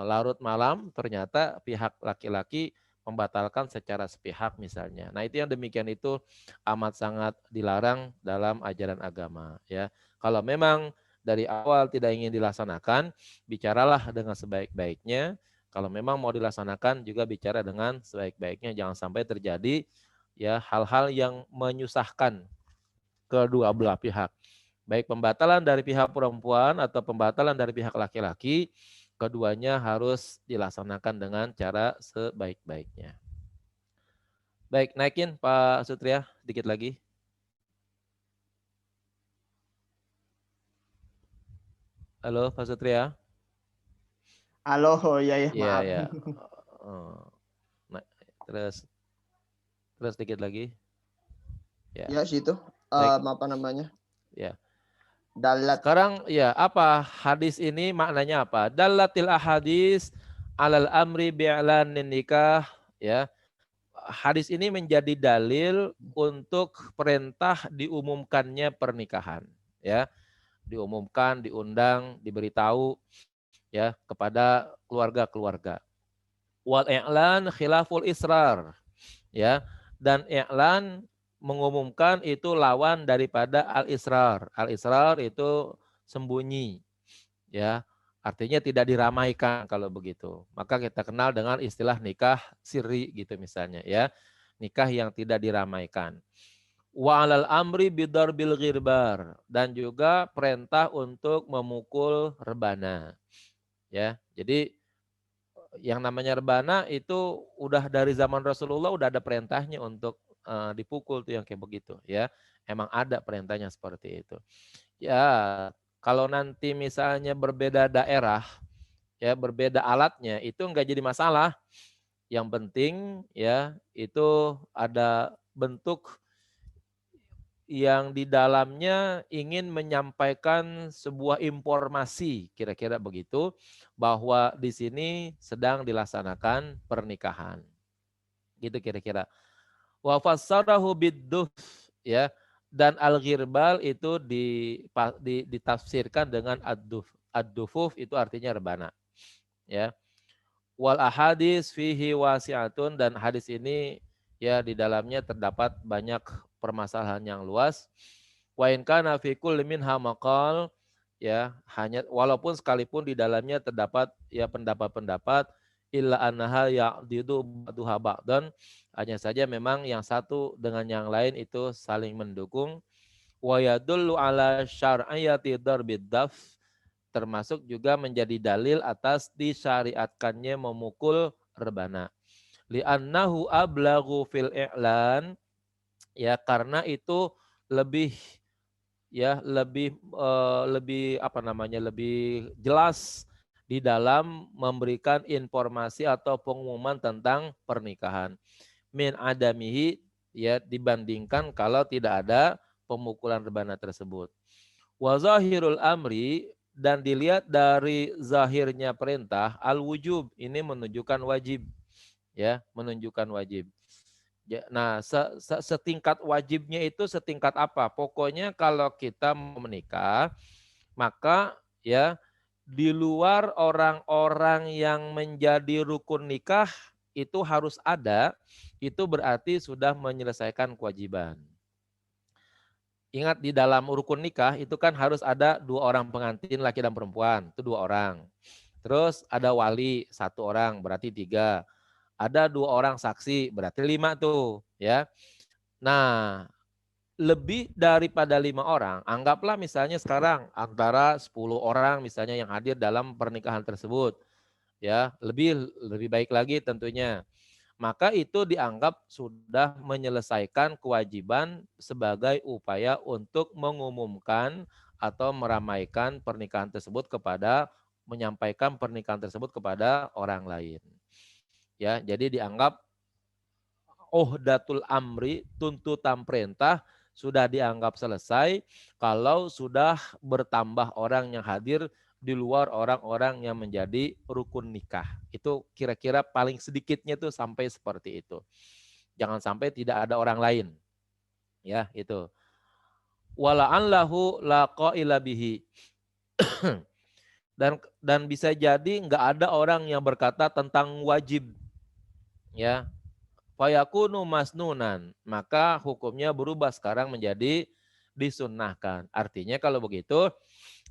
larut malam ternyata pihak laki-laki membatalkan secara sepihak misalnya. Nah itu yang demikian itu amat sangat dilarang dalam ajaran agama. Ya kalau memang dari awal tidak ingin dilaksanakan, bicaralah dengan sebaik-baiknya. Kalau memang mau dilaksanakan juga bicara dengan sebaik-baiknya, jangan sampai terjadi ya hal-hal yang menyusahkan kedua belah pihak. Baik pembatalan dari pihak perempuan atau pembatalan dari pihak laki-laki, keduanya harus dilaksanakan dengan cara sebaik-baiknya. Baik, naikin Pak Sutria sedikit lagi. Halo Pak Sutria. Halo, ya Iya, maaf. ya. Nah, terus sedikit lagi. Ya situ Baik. apa namanya? Ya. Dalat. Sekarang ya apa hadis ini maknanya apa? Dalatil ahadis alal amri bi'lanin nikah ya. Hadis ini menjadi dalil untuk perintah diumumkannya pernikahan ya. Diumumkan, diundang, diberitahu ya kepada keluarga-keluarga. Wal i'lan khilaful israr, ya. Dan i'lan mengumumkan itu lawan daripada al-israr. Al-israr itu sembunyi, ya. Artinya tidak diramaikan kalau begitu. Maka kita kenal dengan istilah nikah sirri gitu misalnya, ya. Nikah yang tidak diramaikan. Wa 'alal amri bidarbil ghirbar, dan juga perintah untuk memukul rebana, ya. Jadi yang namanya rebana itu udah dari zaman Rasulullah udah ada perintahnya untuk dipukul tuh yang kayak begitu, ya. Emang ada perintahnya seperti itu. Ya, kalau nanti misalnya berbeda daerah, ya berbeda alatnya itu enggak jadi masalah. Yang penting ya itu ada bentuk yang di dalamnya ingin menyampaikan sebuah informasi, kira-kira begitu, bahwa di sini sedang dilaksanakan pernikahan. Gitu kira-kira. Wa fassarahu bidduf, ya. Dan al-ghirbal itu ditafsirkan dengan ad-duf. Ad-dufuf itu artinya rebana, ya. Wal ahadis fihi wasi'atun, dan hadis ini ya di dalamnya terdapat banyak permasalahan yang luas. Wa in kana fi kulli minha maqal, ya, hanya walaupun sekalipun di dalamnya terdapat ya pendapat-pendapat, illa annaha ya'didu ba'duha ba'dan, hanya saja memang yang satu dengan yang lain itu saling mendukung. Wa yadullu ala syar'iyyati darbid daf, termasuk juga menjadi dalil atas disyariatkannya memukul rebana. Li'annahu ablaghu fil i'lan, ya karena itu lebih lebih apa namanya, lebih jelas di dalam memberikan informasi atau pengumuman tentang pernikahan. Min adamihi, ya dibandingkan kalau tidak ada pemukulan rebana tersebut. Wa zahirul amri, dan dilihat dari zahirnya perintah al-wujub, ini menunjukkan wajib, ya, menunjukkan wajib. Ya, nah, setingkat wajibnya itu setingkat apa? Pokoknya kalau kita mau menikah, maka ya di luar orang-orang yang menjadi rukun nikah itu harus ada, itu berarti sudah menyelesaikan kewajiban. Ingat di dalam rukun nikah itu kan harus ada 2 orang pengantin laki dan perempuan, itu 2 orang. Terus ada wali 1 orang, berarti 3. Ada 2 orang saksi, berarti 5 tuh, ya. Nah, lebih daripada 5 orang, anggaplah misalnya sekarang antara 10 orang misalnya yang hadir dalam pernikahan tersebut, ya, lebih lebih baik lagi tentunya. Maka itu dianggap sudah menyelesaikan kewajiban sebagai upaya untuk mengumumkan atau meramaikan pernikahan tersebut menyampaikan pernikahan tersebut kepada orang lain. Ya, jadi dianggap uhdatul amri, tuntutan perintah sudah dianggap selesai kalau sudah bertambah orang yang hadir di luar orang-orang yang menjadi rukun nikah. Itu kira-kira paling sedikitnya tuh sampai seperti itu. Jangan sampai tidak ada orang lain. Ya, itu. Wala'allahu laqaila bihi. Dan bisa jadi nggak ada orang yang berkata tentang wajib. Ya, fayakunu masnunan, maka hukumnya berubah sekarang menjadi disunnahkan. Artinya kalau begitu,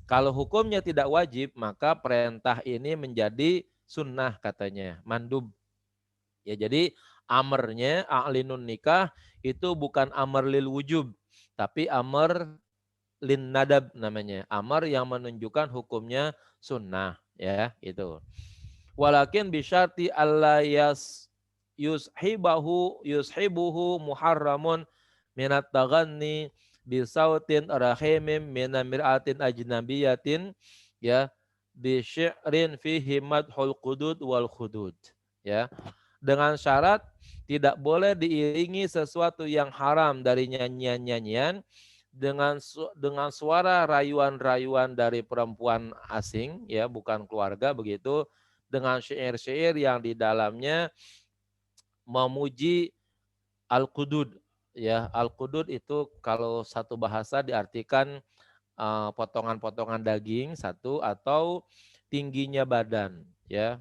kalau hukumnya tidak wajib, maka perintah ini menjadi sunnah katanya, mandub. Ya, jadi amarnya a'linun nikah itu bukan amar lil wujub, tapi amar lin nadab namanya. Amar yang menunjukkan hukumnya sunnah, ya, itu. Walakin bisyarti alla yushibuhu muharramun minat taghanni bisautin rahimim minamir'atin ajnabiyatin, ya, bisyi'rin fihi madhul qudud wal khudud, ya, dengan syarat tidak boleh diiringi sesuatu yang haram dari nyanyian-nyanyian dengan suara rayuan-rayuan dari perempuan asing, ya bukan keluarga begitu, dengan syair-syair yang di dalamnya memuji al-qudud, ya. Al-qudud itu kalau satu bahasa diartikan potongan-potongan daging satu, atau tingginya badan, ya.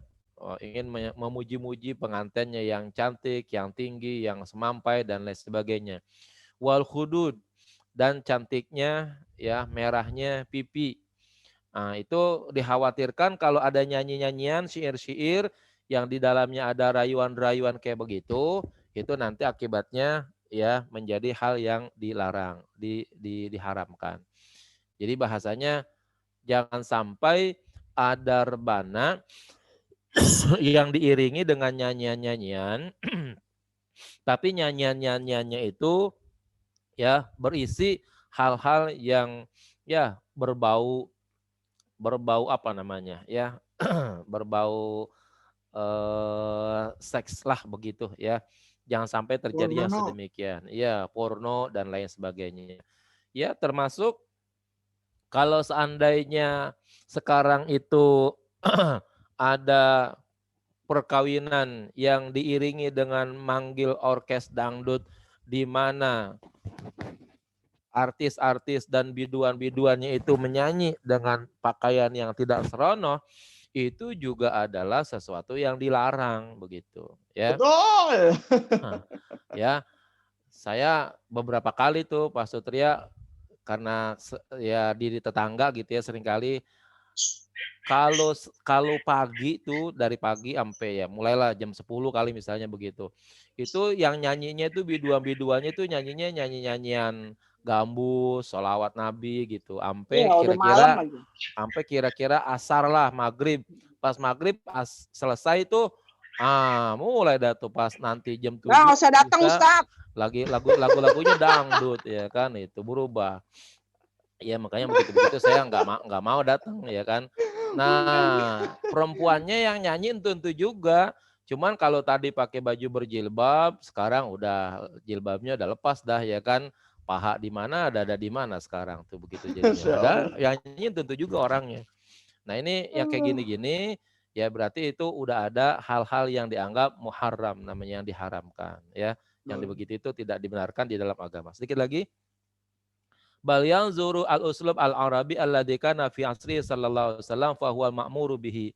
ingin memuji-muji pengantinnya yang cantik, yang tinggi, yang semampai dan lain sebagainya. Wal khudud, dan cantiknya ya merahnya pipi. Nah, itu dikhawatirkan kalau ada nyanyi-nyanyian, syair-syair yang di dalamnya ada rayuan-rayuan kayak begitu, itu nanti akibatnya ya menjadi hal yang dilarang, diharamkan. Jadi bahasanya jangan sampai ada rebana yang diiringi dengan nyanyian-nyanyian, tapi nyanyian-nyanyiannya itu ya berisi hal-hal yang ya berbau apa namanya ya berbau seks lah begitu ya. Jangan sampai terjadi yang Porno. sedemikian. Ya, porno dan lain sebagainya. Ya, termasuk kalau seandainya sekarang itu ada perkawinan yang diiringi dengan manggil orkes dangdut di mana artis-artis dan biduan-biduannya itu menyanyi dengan pakaian yang tidak senonoh, itu juga adalah sesuatu yang dilarang begitu ya. Betul. Ya, saya beberapa kali tuh Pak Sutria karena ya di tetangga gitu ya seringkali kalau pagi tuh dari pagi sampai ya mulailah jam 10 kali misalnya begitu. Itu yang nyanyinya itu biduan-biduannya itu nyanyinya nyanyi-nyanyian gambus, sholawat Nabi gitu. Iya, udah malam lagi. Sampai kira-kira asar lah maghrib. Pas maghrib selesai itu mulai dah tuh pas nanti jam 7 Nggak usah datang Ustaz. lagi lagu-lagunya dangdut ya kan, itu berubah. Ya makanya begitu-begitu saya nggak mau datang ya kan. Nah, perempuannya yang nyanyi tentu juga. Cuman kalau tadi pakai baju berjilbab, sekarang udah jilbabnya udah lepas dah ya kan. Paha di mana, dada di mana sekarang tuh begitu jadinya. Ada yang nyanyi tentu juga orangnya. Nah, ini yang kayak gini-gini ya berarti itu udah ada hal-hal yang dianggap muharram, namanya yang diharamkan ya. Yang begitu itu tidak dibenarkan di dalam agama. Sedikit lagi. Bal yanzuru al-uslub al-arabi alladzi kana fi asri sallallahu alaihi wasallam fa huwa ma'muru bihi.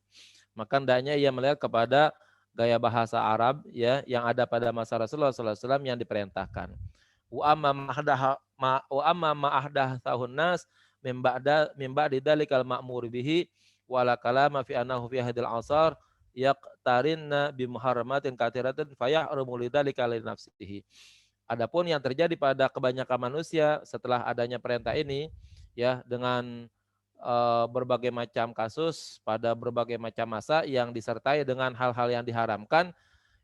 Maka hendaknya ia melihat kepada gaya bahasa Arab ya yang ada pada masa Rasulullah sallallahu alaihi wasallam yang diperintahkan. Wa amma ma ahdathahun nas min ba'di dalikal ma'mur bihi wala kalama fi annahu fi hadil asar yaqtarinna bi muharramatin katsiratin fayahrumu lidzalika li nafsihi. Adapun yang terjadi pada kebanyakan manusia setelah adanya perintah ini ya dengan berbagai macam kasus pada berbagai macam masa yang disertai dengan hal-hal yang diharamkan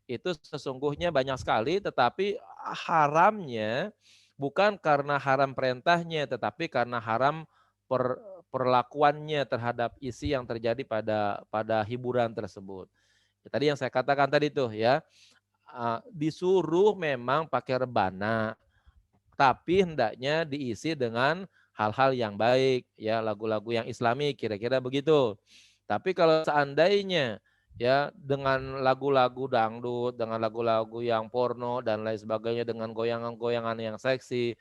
itu sesungguhnya banyak sekali, tetapi haramnya bukan karena haram perintahnya tetapi karena haram perlakuannya terhadap isi yang terjadi pada hiburan tersebut. Ya, tadi yang saya katakan tadi tuh ya, disuruh memang pakai rebana, tapi hendaknya diisi dengan hal-hal yang baik, ya lagu-lagu yang Islami, kira-kira begitu. Tapi kalau seandainya ya dengan lagu-lagu dangdut, dengan lagu-lagu yang porno dan lain sebagainya, dengan goyangan-goyangan yang seksi,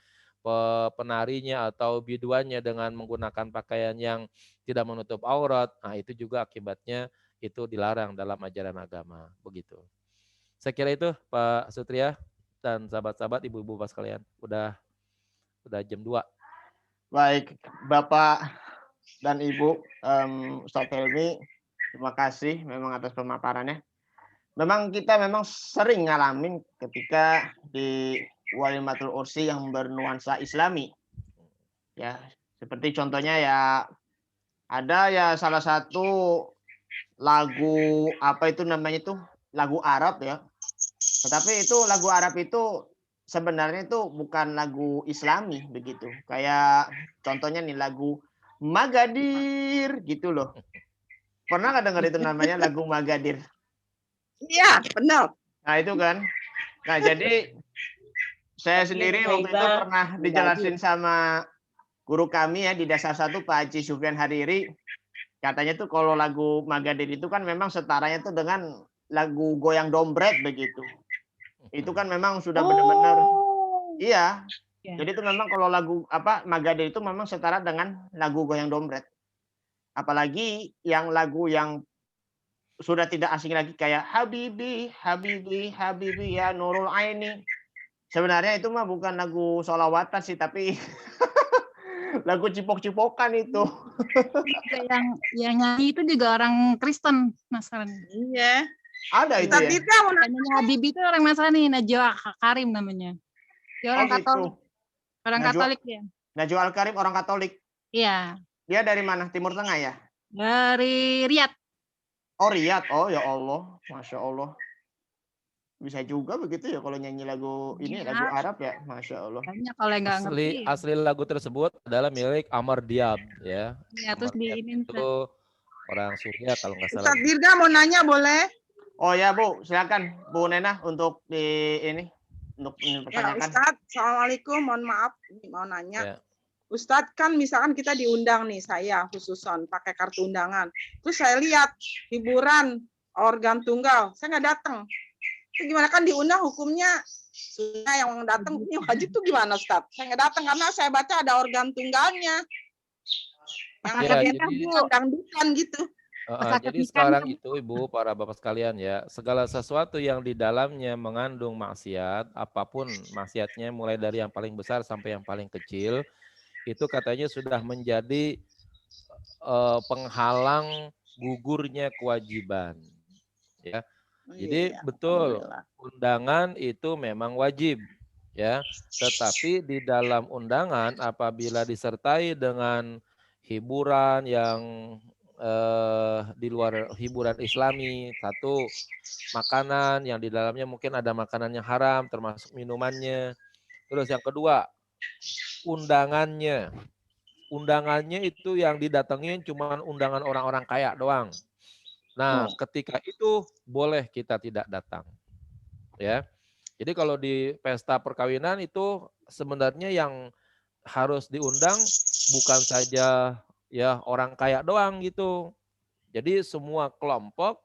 penarinya atau biduannya dengan menggunakan pakaian yang tidak menutup aurat, nah itu juga akibatnya itu dilarang dalam ajaran agama, begitu. Saya kira itu Pak Sutria dan sahabat-sahabat, ibu-ibu Bapak sekalian. Udah jam 2. Baik, Bapak dan Ibu Ustaz Helmi, terima kasih memang atas pemaparannya. Memang kita memang sering ngalamin ketika di Walimatul Ursi yang bernuansa Islami. Ya, seperti contohnya ya ada ya salah satu lagu apa itu namanya itu lagu Arab ya. Tetapi itu lagu Arab itu sebenarnya itu bukan lagu Islami begitu. Kayak contohnya nih lagu Magadir gitu loh. Pernah nggak dengar itu namanya lagu Magadir? Iya, benar. Nah itu kan. Nah jadi saya sendiri waktu itu pernah dijelasin sama guru kami ya di dasar 1 Pak Haji Sufyan Hariri. Katanya tuh kalau lagu Magadir itu kan memang setaranya tuh dengan lagu goyang dompet begitu. Itu kan memang sudah benar-benar iya. Jadi itu memang kalau lagu Magadir itu memang setara dengan lagu goyang dompet. Apalagi yang lagu yang sudah tidak asing lagi kayak Habibi, Habibi, Habibi ya Nurul Aini. Sebenarnya itu mah bukan lagu sholawatan sih, tapi lagu cipok-cipokan itu. Juga yang nyanyi itu juga orang Kristen, Nasrani. Iya. Ada itu Ustaz ya? Dirga mau nanya. Penyanyi Habibie itu orang Nasrani, Najwa Karim namanya. Dia orang Oh gitu. Katolik. Orang Najwa- Katolik dia. Najwa Al-Karim orang Katolik. Iya. Dia dari mana? Timur Tengah ya? Dari Riyadh. Oh Riyadh. Oh ya Allah. Masya Allah. Bisa juga begitu ya kalau nyanyi lagu ini, Iya. lagu Arab ya. Masya Allah. Banyak kalau yang nggak ngerti. Asli lagu tersebut adalah milik Amr Diab ya. Ya, terus Amr Diab di ini. itu orang Suriah kalau nggak salah. Ustaz Dirga mau nanya boleh? Oh ya Bu, silakan Bu Nena untuk untuk Ya pertanyakan. Ustaz, Assalamualaikum, mohon maaf ini mau nanya. Ya. Ustadz kan misalkan kita diundang nih, saya khususon pakai kartu undangan. Terus saya lihat hiburan organ tunggal, saya nggak datang. Itu gimana, kan diundang hukumnya sunnah, yang datang hukumnya wajib tuh gimana Ustadz? Saya nggak datang karena saya baca ada organ tunggalnya. Yang Ya, ada jadi- dangdutan gitu. Jadi sekarang itu Ibu, para Bapak sekalian ya, segala sesuatu yang di dalamnya mengandung maksiat, apapun maksiatnya mulai dari yang paling besar sampai yang paling kecil, itu katanya sudah menjadi penghalang gugurnya kewajiban. Ya. Jadi Iya, betul, alhamdulillah. undangan itu memang wajib ya, tetapi di dalam undangan apabila disertai dengan hiburan yang di luar hiburan Islami, satu, makanan yang di dalamnya mungkin ada makanan yang haram termasuk minumannya. Terus yang kedua, undangannya itu yang didatengin cuma undangan orang-orang kaya doang. Nah, ketika itu boleh kita tidak datang. Ya. Jadi kalau di pesta perkawinan itu sebenarnya yang harus diundang bukan saja ya orang kaya doang gitu. Jadi semua kelompok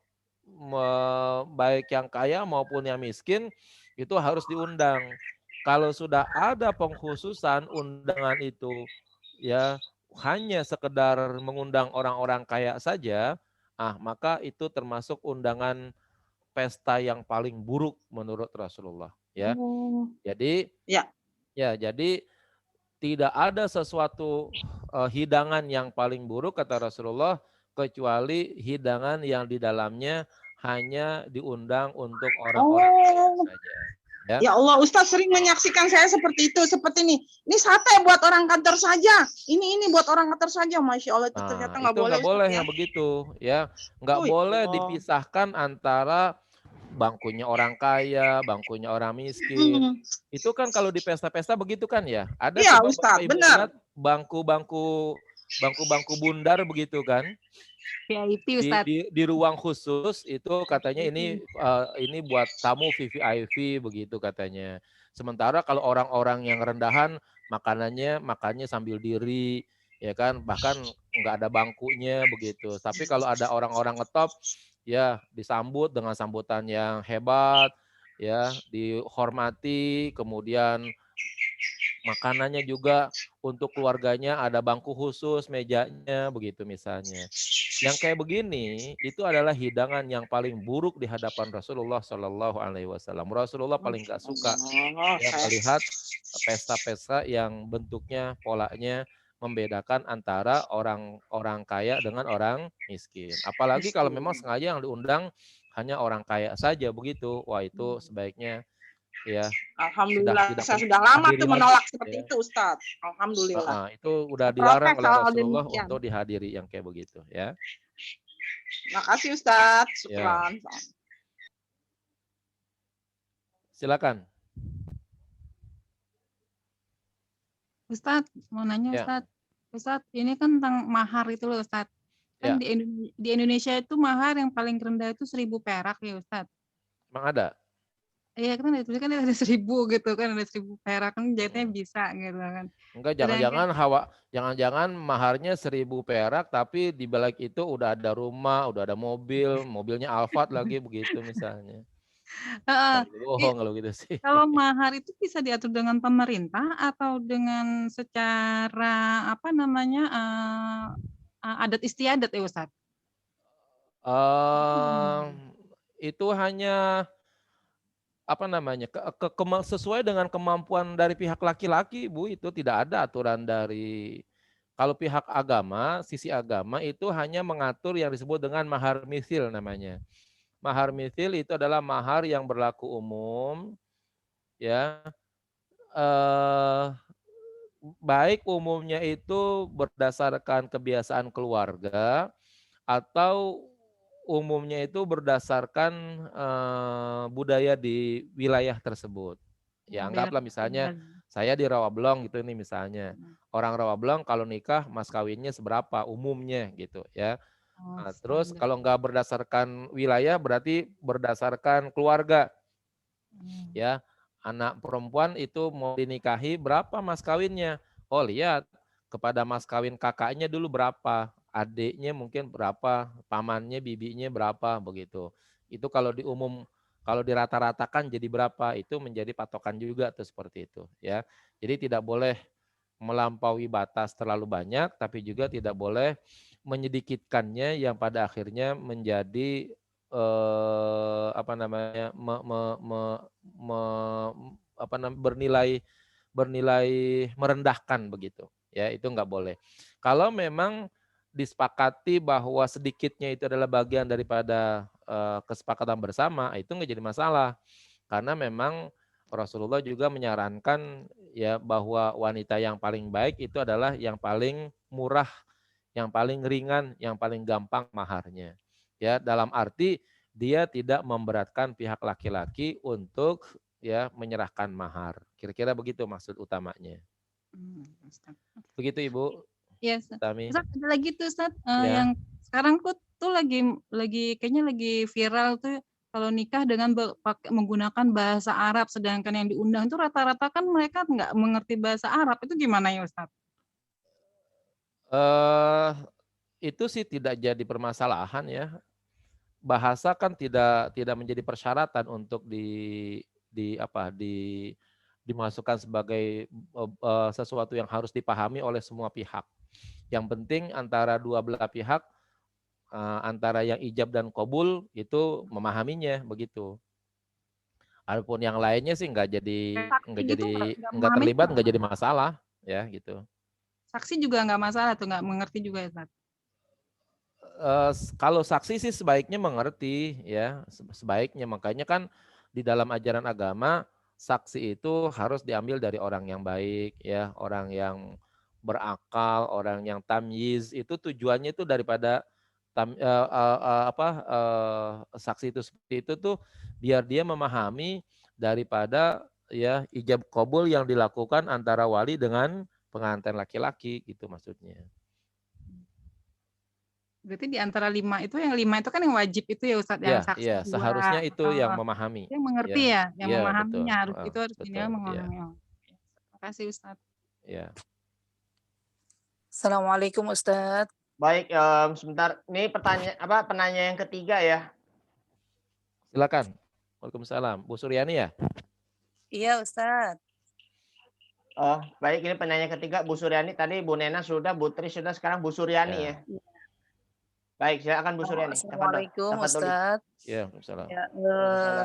baik yang kaya maupun yang miskin itu harus diundang. Kalau sudah ada pengkhususan undangan itu ya hanya sekedar mengundang orang-orang kaya saja, maka itu termasuk undangan pesta yang paling buruk menurut Rasulullah ya. Jadi jadi tidak ada sesuatu hidangan yang paling buruk kata Rasulullah kecuali hidangan yang di dalamnya hanya diundang untuk orang-orang kaya saja. Ya Allah, Ustadz sering menyaksikan saya seperti itu, seperti ini. Ini sate buat orang kantor saja. Ini buat orang kantor saja. Masya Allah, itu ternyata nggak boleh. Nggak boleh ya. yang begitu, ya. Nggak boleh dipisahkan antara bangkunya orang kaya, bangkunya orang miskin. Itu kan kalau di pesta-pesta begitu kan ya. Ada Iya, coba Ustadz, Bapak Ibu benar. lihat bangku-bangku bundar begitu kan. VIP Ustadz. Di ruang khusus itu katanya ini buat tamu VVIP begitu katanya. Sementara kalau orang-orang yang rendahan makannya sambil diri ya kan, bahkan nggak ada bangkunya begitu. Tapi kalau ada orang-orang ngetop ya disambut dengan sambutan yang hebat ya, dihormati, kemudian makanannya juga untuk keluarganya ada bangku khusus, mejanya begitu misalnya. Yang kayak begini itu adalah hidangan yang paling buruk di hadapan Rasulullah Shallallahu Alaihi Wasallam. Rasulullah paling gak suka ya melihat pesta-pesta yang bentuknya, polanya membedakan antara orang kaya dengan orang miskin. Apalagi kalau memang sengaja yang diundang hanya orang kaya saja begitu. Wah itu sebaiknya ya. Alhamdulillah, saya sudah lama tuh menolak seperti itu, Ustadz. Alhamdulillah. Itu udah dilarang oleh Rasulullah untuk dihadiri yang kayak begitu ya. Makasih Ustadz. Syukran. Ya. Silakan. Ustadz, mau nanya Ustadz. Ustadz, ini kan tentang mahar itu loh Ustadz. Kan di Indonesia itu mahar yang paling rendah itu 1.000 perak ya Ustadz. Emang ada? Iya kan ada 1.000 gitu kan, ada 1.000 perak kan jadinya bisa gitu kan. Enggak, jangan-jangan maharnya 1.000 perak tapi di balik itu udah ada rumah, udah ada mobilnya Alphard lagi begitu misalnya. Bohong kalau gitu sih. Kalau mahar itu bisa diatur dengan pemerintah atau dengan secara adat istiadat ya Ustadz? Itu hanya apa namanya sesuai dengan kemampuan dari pihak laki-laki, Bu. Itu tidak ada aturan dari kalau pihak agama, sisi agama itu hanya mengatur yang disebut dengan mahar misil namanya. Mahar misil itu adalah mahar yang berlaku umum, ya. Baik umumnya itu berdasarkan kebiasaan keluarga atau umumnya itu berdasarkan budaya di wilayah tersebut. Ya Biar anggaplah misalnya saya di Rawablong gitu nih misalnya. Orang Rawablong kalau nikah mas kawinnya seberapa umumnya gitu ya. Nah, terus standar. kalau nggak berdasarkan wilayah berarti berdasarkan keluarga. Ya, anak perempuan itu mau dinikahi berapa mas kawinnya? Oh lihat kepada mas kawin kakaknya dulu berapa, adiknya mungkin berapa, pamannya, bibinya berapa begitu. Itu kalau di umum, kalau dirata-ratakan jadi berapa, itu menjadi patokan juga tuh seperti itu ya. Jadi tidak boleh melampaui batas terlalu banyak, tapi juga tidak boleh menyedikitkannya yang pada akhirnya menjadi apa namanya apa namanya bernilai merendahkan begitu ya, itu nggak boleh. Kalau memang disepakati bahwa sedikitnya itu adalah bagian daripada kesepakatan bersama, itu nggak jadi masalah karena memang Rasulullah juga menyarankan ya bahwa wanita yang paling baik itu adalah yang paling murah, yang paling ringan, yang paling gampang maharnya. Ya, dalam arti dia tidak memberatkan pihak laki-laki untuk ya menyerahkan mahar. Kira-kira begitu maksud utamanya. Begitu Ibu Iya, Tami. Ustaz, ada lagi tuh Ustaz, Ya. yang sekarang tuh lagi kayaknya lagi viral tuh kalau nikah dengan menggunakan bahasa Arab, sedangkan yang diundang itu rata-rata kan mereka nggak mengerti bahasa Arab, itu gimana ya Ustaz? Itu sih tidak jadi permasalahan ya. Bahasa kan tidak menjadi persyaratan untuk dimasukkan sebagai sesuatu yang harus dipahami oleh semua pihak. Yang penting antara dua belah pihak, antara yang ijab dan qabul itu memahaminya begitu. Adapun yang lainnya sih nggak terlibat, nggak jadi masalah ya gitu. Saksi juga nggak masalah tuh, nggak mengerti juga ya Ustaz? Kalau saksi sih sebaiknya mengerti ya, sebaiknya. Makanya kan di dalam ajaran agama saksi itu harus diambil dari orang yang baik ya, orang yang berakal, orang yang tamyiz. Itu tujuannya itu daripada saksi itu seperti itu tuh biar dia memahami daripada ya ijab qabul yang dilakukan antara wali dengan pengantin laki-laki gitu maksudnya. Berarti di antara 5 itu, yang 5 itu kan yang wajib itu ya Ustaz, yang saksi Iya, 2, seharusnya itu yang memahami. yang mengerti ya, yang Iya, betul. memahaminya itu harus Betul, dia iya. memahami. Terima kasih Ustaz. Iya. Assalamualaikum Ustadz. Baik, sebentar. Ini penanya yang ketiga ya. Silakan. Waalaikumsalam. Bu Suryani ya? Iya Ustadz. Oh, baik, ini penanya ketiga Bu Suryani. Tadi Bu Nena sudah, Bu Tri sudah, sekarang Bu Suryani ya. Baik, silakan Bu Suryani. Assalamualaikum Ustadz. Ya, Waalaikumsalam. Ya,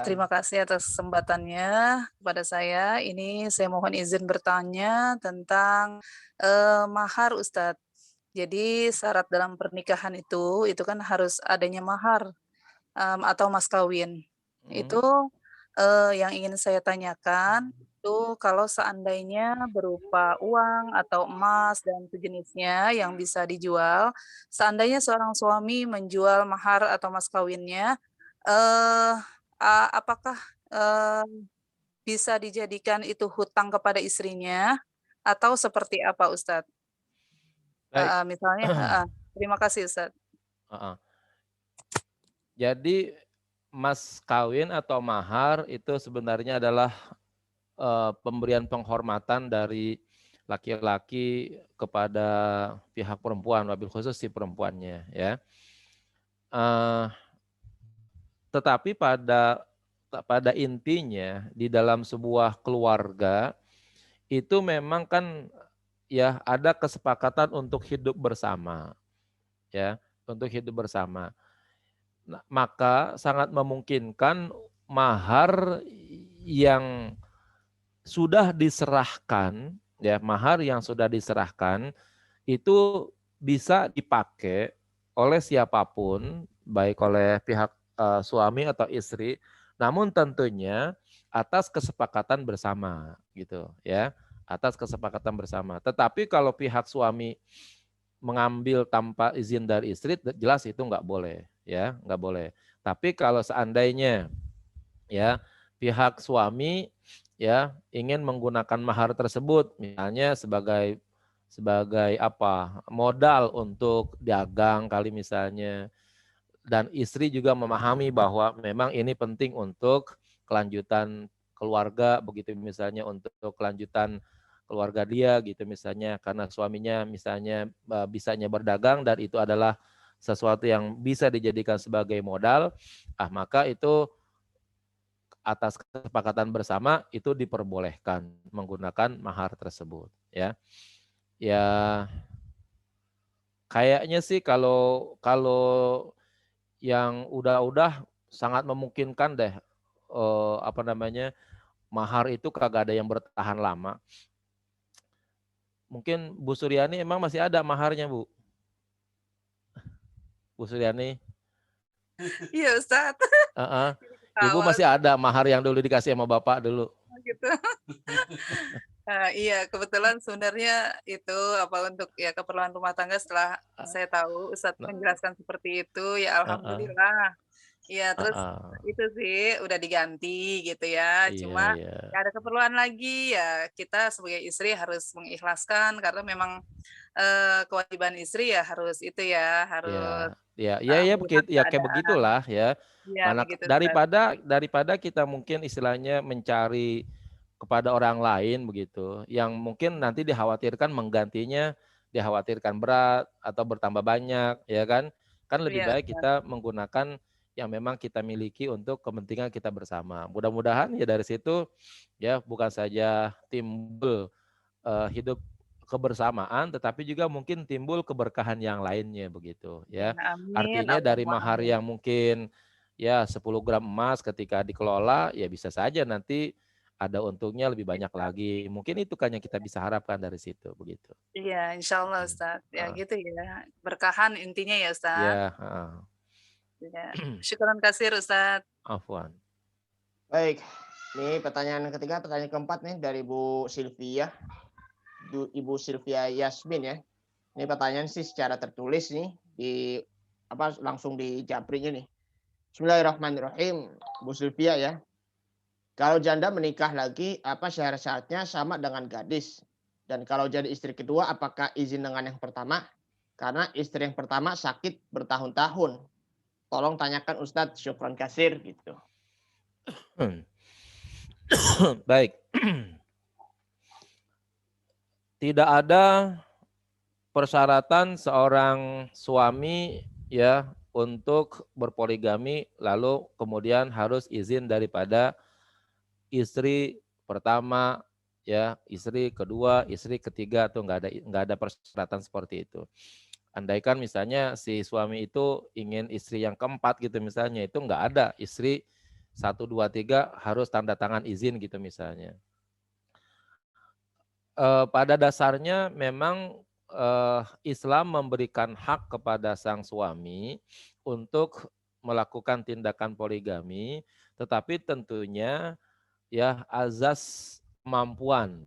terima kasih atas kesempatannya kepada saya. Ini saya mohon izin bertanya tentang mahar Ustadz. Jadi syarat dalam pernikahan itu kan harus adanya mahar atau mas kawin. Itu yang ingin saya tanyakan itu kalau seandainya berupa uang atau emas dan sejenisnya yang bisa dijual, seandainya seorang suami menjual mahar atau mas kawinnya, apakah bisa dijadikan itu hutang kepada istrinya atau seperti apa Ustadz? Misalnya, terima kasih Ustadz. Jadi mas kawin atau mahar itu sebenarnya adalah pemberian penghormatan dari laki-laki kepada pihak perempuan, wabil khusus si perempuannya ya. Tetapi pada intinya di dalam sebuah keluarga itu memang kan ya ada kesepakatan untuk hidup bersama ya, untuk hidup bersama. maka sangat memungkinkan mahar yang sudah diserahkan, ya, mahar yang sudah diserahkan itu bisa dipakai oleh siapapun, baik oleh pihak suami atau istri, namun tentunya atas kesepakatan bersama, gitu ya, atas kesepakatan bersama. Tetapi kalau pihak suami mengambil tanpa izin dari istri, jelas itu nggak boleh, ya, nggak boleh. Tapi kalau seandainya ya pihak suami ya ingin menggunakan mahar tersebut misalnya sebagai apa modal untuk dagang kali misalnya, dan istri juga memahami bahwa memang ini penting untuk kelanjutan keluarga begitu misalnya, untuk kelanjutan keluarga dia gitu misalnya, karena suaminya misalnya bisanya berdagang dan itu adalah sesuatu yang bisa dijadikan sebagai modal, maka itu atas kesepakatan bersama itu diperbolehkan menggunakan mahar tersebut, ya. Ya kayaknya sih kalau kalau yang udah sangat memungkinkan deh, apa namanya, mahar itu kagak ada yang bertahan lama. Mungkin Bu Suryani emang masih ada maharnya, Bu? Bu Suryani? Iya Ustaz. Heeh. Ibu Ketawa masih ada mahar yang dulu dikasih sama Bapak dulu? gitu. Iya, kebetulan sebenarnya itu apa untuk ya keperluan rumah tangga setelah saya tahu Ustadz Nah, menjelaskan seperti itu, ya heeh, alhamdulillah. Iya, terus heeh. itu sih udah diganti gitu ya. Iya, Cuma iya. nggak ada keperluan lagi ya kita sebagai istri harus mengikhlaskan karena memang kewajiban istri ya harus itu ya, harus Ya, ya melihat begitu ya kayak keadaan. begitulah ya. Iya, Mana begitu Ustaz. daripada kita mungkin istilahnya mencari kepada orang lain begitu, yang mungkin nanti dikhawatirkan menggantinya, dikhawatirkan berat atau bertambah banyak, ya kan? Kan lebih Iya, baik kita menggunakan yang memang kita miliki untuk kepentingan kita bersama. Mudah-mudahan ya dari situ ya bukan saja timbul hidup kebersamaan, tetapi juga mungkin timbul keberkahan yang lainnya begitu iya, ya. amin, Artinya dari Allahumma mahar amin. yang mungkin ya 10 gram emas ketika dikelola ya bisa saja nanti ada untungnya lebih banyak lagi. Mungkin itu kan yang kita bisa harapkan dari situ begitu. Iya, insya Allah Hmm. Ustaz. Ya Ah, gitu ya. Berkahan intinya ya Ustaz. ya, heeh. Ya. Syukran kasir Ustaz. Afwan. Baik, ini pertanyaan ketiga, pertanyaan keempat nih dari Bu Sylvia, Ibu Sylvia Yasmin ya. Ini pertanyaan sih secara tertulis nih di apa langsung di japrinya nih. Bismillahirrahmanirrahim, Bu Sylvia ya. Kalau janda menikah lagi, apa syarat-syaratnya sama dengan gadis? Dan kalau jadi istri kedua, apakah izin dengan yang pertama? Karena istri yang pertama sakit bertahun-tahun. Tolong tanyakan Ustadz, syukran kasir gitu. Baik. Tidak ada persyaratan seorang suami ya untuk berpoligami lalu kemudian harus izin daripada istri pertama ya, istri kedua, istri ketiga, tuh nggak ada persyaratan seperti itu. Andaikan misalnya si suami itu ingin istri yang keempat gitu misalnya, itu nggak ada istri 1, 2, 3 harus tanda tangan izin gitu misalnya. Pada dasarnya memang Islam memberikan hak kepada sang suami untuk melakukan tindakan poligami, tetapi tentunya ya azas kemampuan,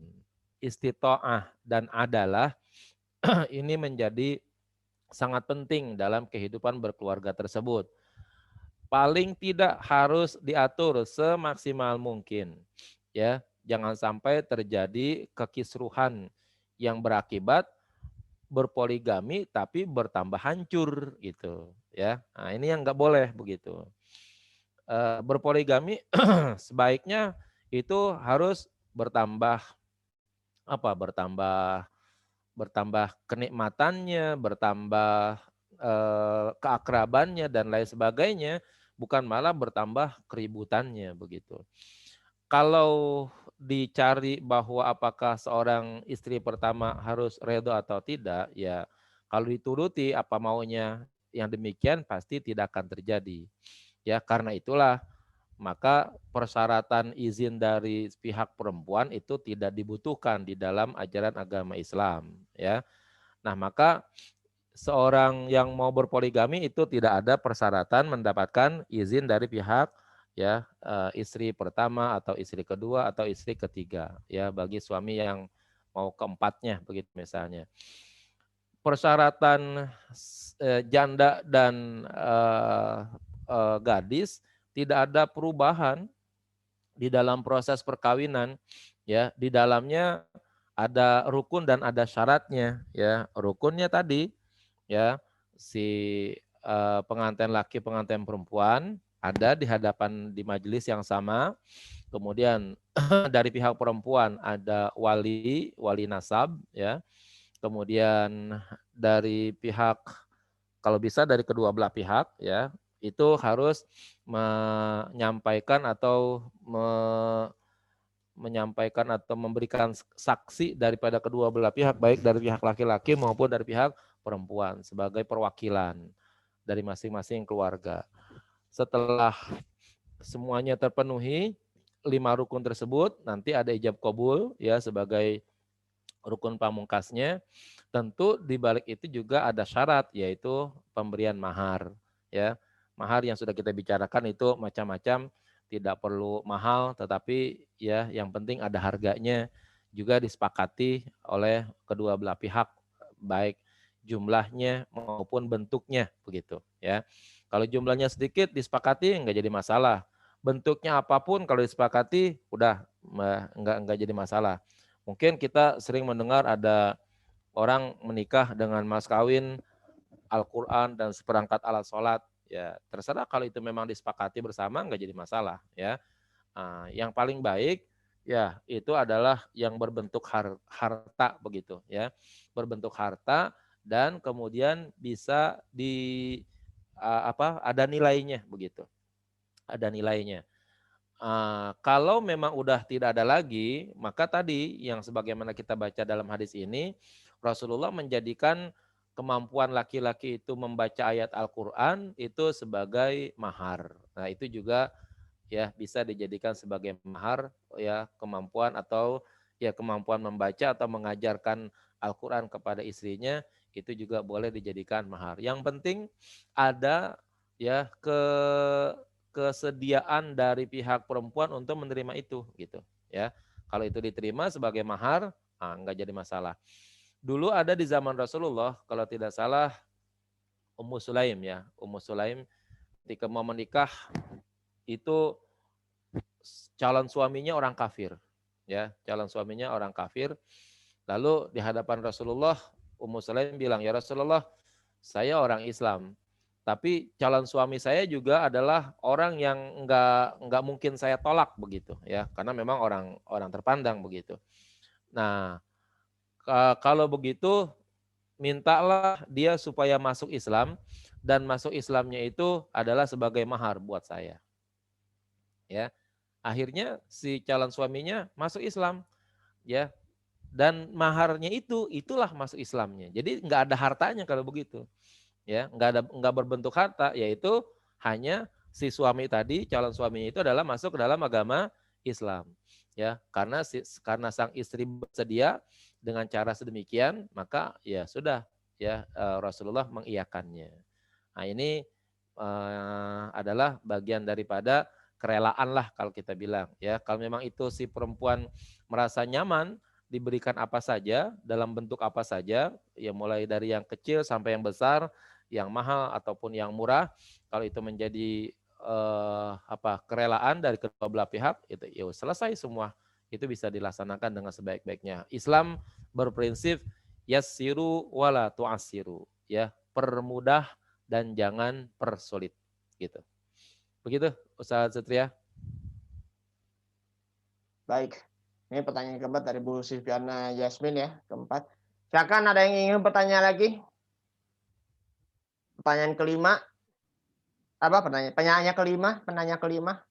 istitoah dan adalah ini menjadi sangat penting dalam kehidupan berkeluarga tersebut. Paling tidak harus diatur semaksimal mungkin. Ya, jangan sampai terjadi kekisruhan yang berakibat berpoligami tapi bertambah hancur gitu ya. Nah, ini yang nggak boleh begitu. Berpoligami sebaiknya itu harus bertambah apa? Bertambah kenikmatannya, bertambah keakrabannya dan lain sebagainya, bukan malah bertambah keributannya begitu. Kalau dicari bahwa apakah seorang istri pertama harus redo atau tidak, ya kalau dituruti apa maunya yang demikian pasti tidak akan terjadi. Ya, karena itulah maka persyaratan izin dari pihak perempuan itu tidak dibutuhkan di dalam ajaran agama Islam, ya. Nah, maka seorang yang mau berpoligami itu tidak ada persyaratan mendapatkan izin dari pihak ya istri pertama atau istri kedua atau istri ketiga, ya, bagi suami yang mau keempatnya begitu misalnya. Persyaratan janda dan gadis tidak ada perubahan di dalam proses perkawinan, ya. Di dalamnya ada rukun dan ada syaratnya, ya. Rukunnya tadi, ya, si pengantin laki pengantin perempuan ada di hadapan di majelis yang sama. Kemudian dari pihak perempuan ada wali nasab, ya. Kemudian dari pihak, kalau bisa dari kedua belah pihak, ya, itu harus menyampaikan atau memberikan saksi daripada kedua belah pihak, baik dari pihak laki-laki maupun dari pihak perempuan sebagai perwakilan dari masing-masing keluarga. Setelah semuanya terpenuhi 5 rukun tersebut, nanti ada ijab kabul, ya, sebagai rukun pamungkasnya. Tentu di balik itu juga ada syarat, yaitu pemberian mahar, ya. Mahar yang sudah kita bicarakan itu macam-macam, tidak perlu mahal, tetapi ya yang penting ada harganya, juga disepakati oleh kedua belah pihak, baik jumlahnya maupun bentuknya, begitu, ya. Kalau jumlahnya sedikit disepakati enggak jadi masalah. Bentuknya apapun kalau disepakati udah enggak jadi masalah. Mungkin kita sering mendengar ada orang menikah dengan mas kawin Al-Quran dan seperangkat alat sholat. Ya, terserah, kalau itu memang disepakati bersama nggak jadi masalah, ya. Yang paling baik ya itu adalah yang berbentuk harta begitu, ya. Berbentuk harta dan kemudian bisa ada nilainya begitu. Ada nilainya. Kalau memang udah tidak ada lagi, maka tadi yang sebagaimana kita baca dalam hadis ini, Rasulullah menjadikan kemampuan laki-laki itu membaca ayat Al-Quran itu sebagai mahar. Nah, itu juga ya bisa dijadikan sebagai mahar, ya, kemampuan atau ya kemampuan membaca atau mengajarkan Al-Quran kepada istrinya itu juga boleh dijadikan mahar. Yang penting ada ya kesediaan dari pihak perempuan untuk menerima itu, gitu, ya. Kalau itu diterima sebagai mahar, enggak jadi masalah. Dulu ada di zaman Rasulullah, kalau tidak salah Ummu Sulaim, ya. Ummu Sulaim ketika mau menikah itu calon suaminya orang kafir, ya. Calon suaminya orang kafir. Lalu di hadapan Rasulullah, Ummu Sulaim bilang, "Ya Rasulullah, saya orang Islam, tapi calon suami saya juga adalah orang yang enggak mungkin saya tolak begitu, ya, karena memang orang terpandang begitu. Nah, kalau begitu mintalah dia supaya masuk Islam, dan masuk Islamnya itu adalah sebagai mahar buat saya." Ya. Akhirnya si calon suaminya masuk Islam, ya. Dan maharnya itulah masuk Islamnya. Jadi enggak ada hartanya kalau begitu. Ya, enggak berbentuk harta, yaitu hanya si suami tadi, calon suaminya itu adalah masuk ke dalam agama Islam. Ya, karena sang istri bersedia dengan cara sedemikian, maka ya sudah, ya, Rasulullah mengiyakannya. Nah, ini adalah bagian daripada kerelaan lah kalau kita bilang, ya. Kalau memang itu si perempuan merasa nyaman diberikan apa saja dalam bentuk apa saja, ya mulai dari yang kecil sampai yang besar, yang mahal ataupun yang murah, kalau itu menjadi kerelaan dari kedua belah pihak, itu ya selesai semua. Itu bisa dilaksanakan dengan sebaik-baiknya. Islam berprinsip yassiru wala tu'assiru, ya, permudah dan jangan persulit, gitu. Begitu Ustaz Setria. Baik. Ini pertanyaan keempat dari Bu Silviana Yasmin, ya, keempat. Silakan, ada yang ingin bertanya lagi? Pertanyaan kelima. Apa pertanyaan? Penanya kelima.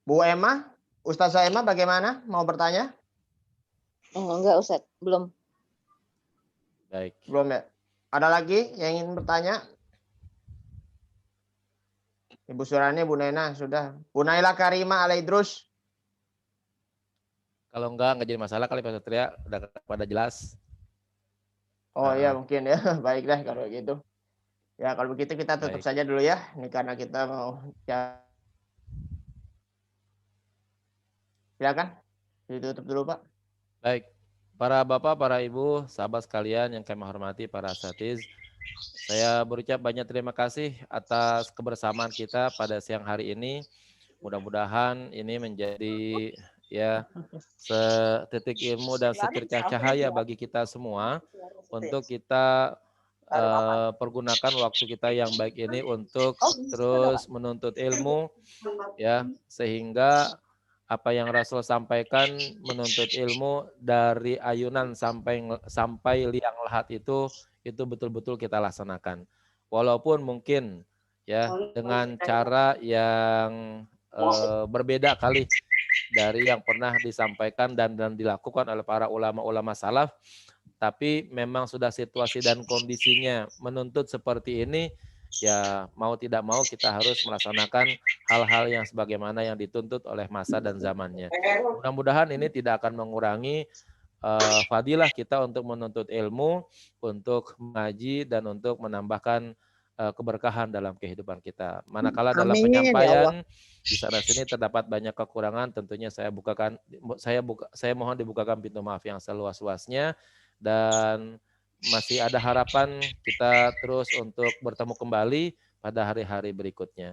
Bu Emma, Ustazah Emma bagaimana? Mau bertanya? Enggak Ustaz, belum. Baik. Belum, ya? Ada lagi yang ingin bertanya? Ibu Surani, Bu Nena, sudah. Bu Naila Karima Alaidrus. Kalau enggak jadi masalah kali Pak Satria, udah pada jelas. Oh iya mungkin ya. Baik deh kalau gitu. Ya kalau begitu kita tutup Baik. saja dulu ya. Ini karena kita mau silakan. Ditutup dulu Pak. Baik. Para Bapak, para Ibu, sahabat sekalian yang kami hormati, para asatiz, saya berucap banyak terima kasih atas kebersamaan kita pada siang hari ini. Mudah-mudahan ini menjadi ya setitik ilmu dan secercah cahaya bagi kita semua untuk kita pergunakan waktu kita yang baik ini untuk terus menuntut ilmu ya, sehingga apa yang Rasul sampaikan menuntut ilmu dari ayunan sampai liang lahat itu betul-betul kita laksanakan. Walaupun mungkin ya dengan cara yang berbeda kali dari yang pernah disampaikan dan dilakukan oleh para ulama-ulama salaf, tapi memang sudah situasi dan kondisinya menuntut seperti ini, ya mau tidak mau kita harus melaksanakan hal-hal yang sebagaimana yang dituntut oleh masa dan zamannya. Mudah-mudahan ini tidak akan mengurangi fadilah kita untuk menuntut ilmu, untuk mengaji, dan untuk menambahkan keberkahan dalam kehidupan kita. Manakala dalam penyampaian di sana sini terdapat banyak kekurangan, tentunya saya mohon dibukakan pintu maaf yang seluas-luasnya, dan masih ada harapan kita terus untuk bertemu kembali pada hari-hari berikutnya.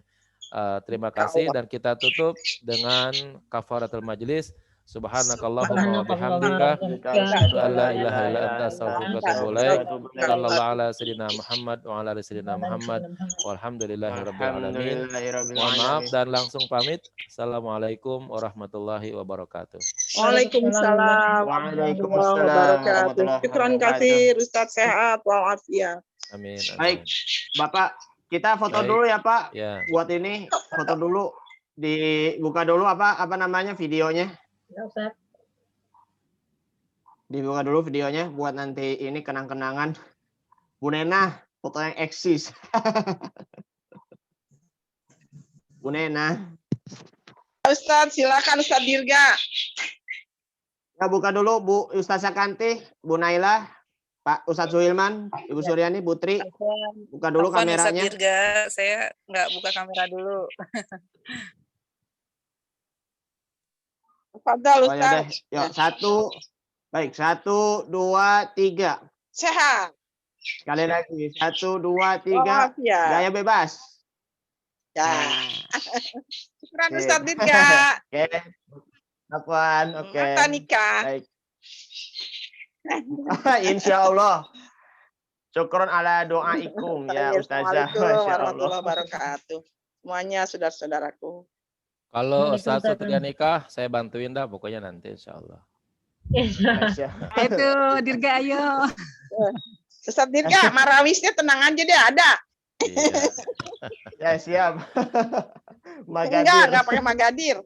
Terima kasih dan kita tutup dengan kafaratul majlis. Subhanakallahumma wa bihamdika asyhadu an la ilaha illa anta astaghfiruka wa atubu ilaik. Sallallahu ala sayyidina Muhammad wa ala ali sayyidina Muhammad walhamdulillahirabbil alamin. Mohon maaf dan langsung pamit. Assalamualaikum warahmatullahi wabarakatuh. Waalaikumsalam Waalaikumsalam wabarakatuh. Terima kasih Ustaz, sehat walafiat. Amin. Baik, Bapak, kita foto Baik. dulu ya Pak. Ya. Buat ini foto dulu, dibuka dulu apa namanya videonya. Ya, Ustaz. Dibuka dulu videonya buat nanti ini kenang-kenangan. Bu Nena, foto yang eksis. Bu Nena. Ustaz, silakan Ustaz Dirga. Ya, buka dulu Bu Ustazah Kanti, Bu Naila, Pak Ustadz Zuhilman, Ibu Suryani, Putri. Buka dulu Afwan, Ustaz kameranya. Dirga, saya nggak buka kamera dulu. Fadal Oh ya deh, Ustaz. yuk 1, baik 1, 2, 3. Sehat. Sekali lagi 1, 2, 3. Walafiat. Gaya bebas. Ya. Nah, Syukran Oke. Ustaz Dirga. oke. Apaan? Oke. Mata nikah. Baik. Insya Allah. Syukron ala doaikum ya Ustazah. Assalamualaikum Masya Allah. warahmatullahi wabarakatuh. Semuanya saudara-saudaraku. Kalau Ustaz Waalaikumsalam. Satria nikah, saya bantuin dah pokoknya nanti insya Allah. Masya. Itu Dirga ayo. Ustaz Dirga, marawisnya tenang aja deh, ada. Iya. Ya siap. Enggak pakai magadir.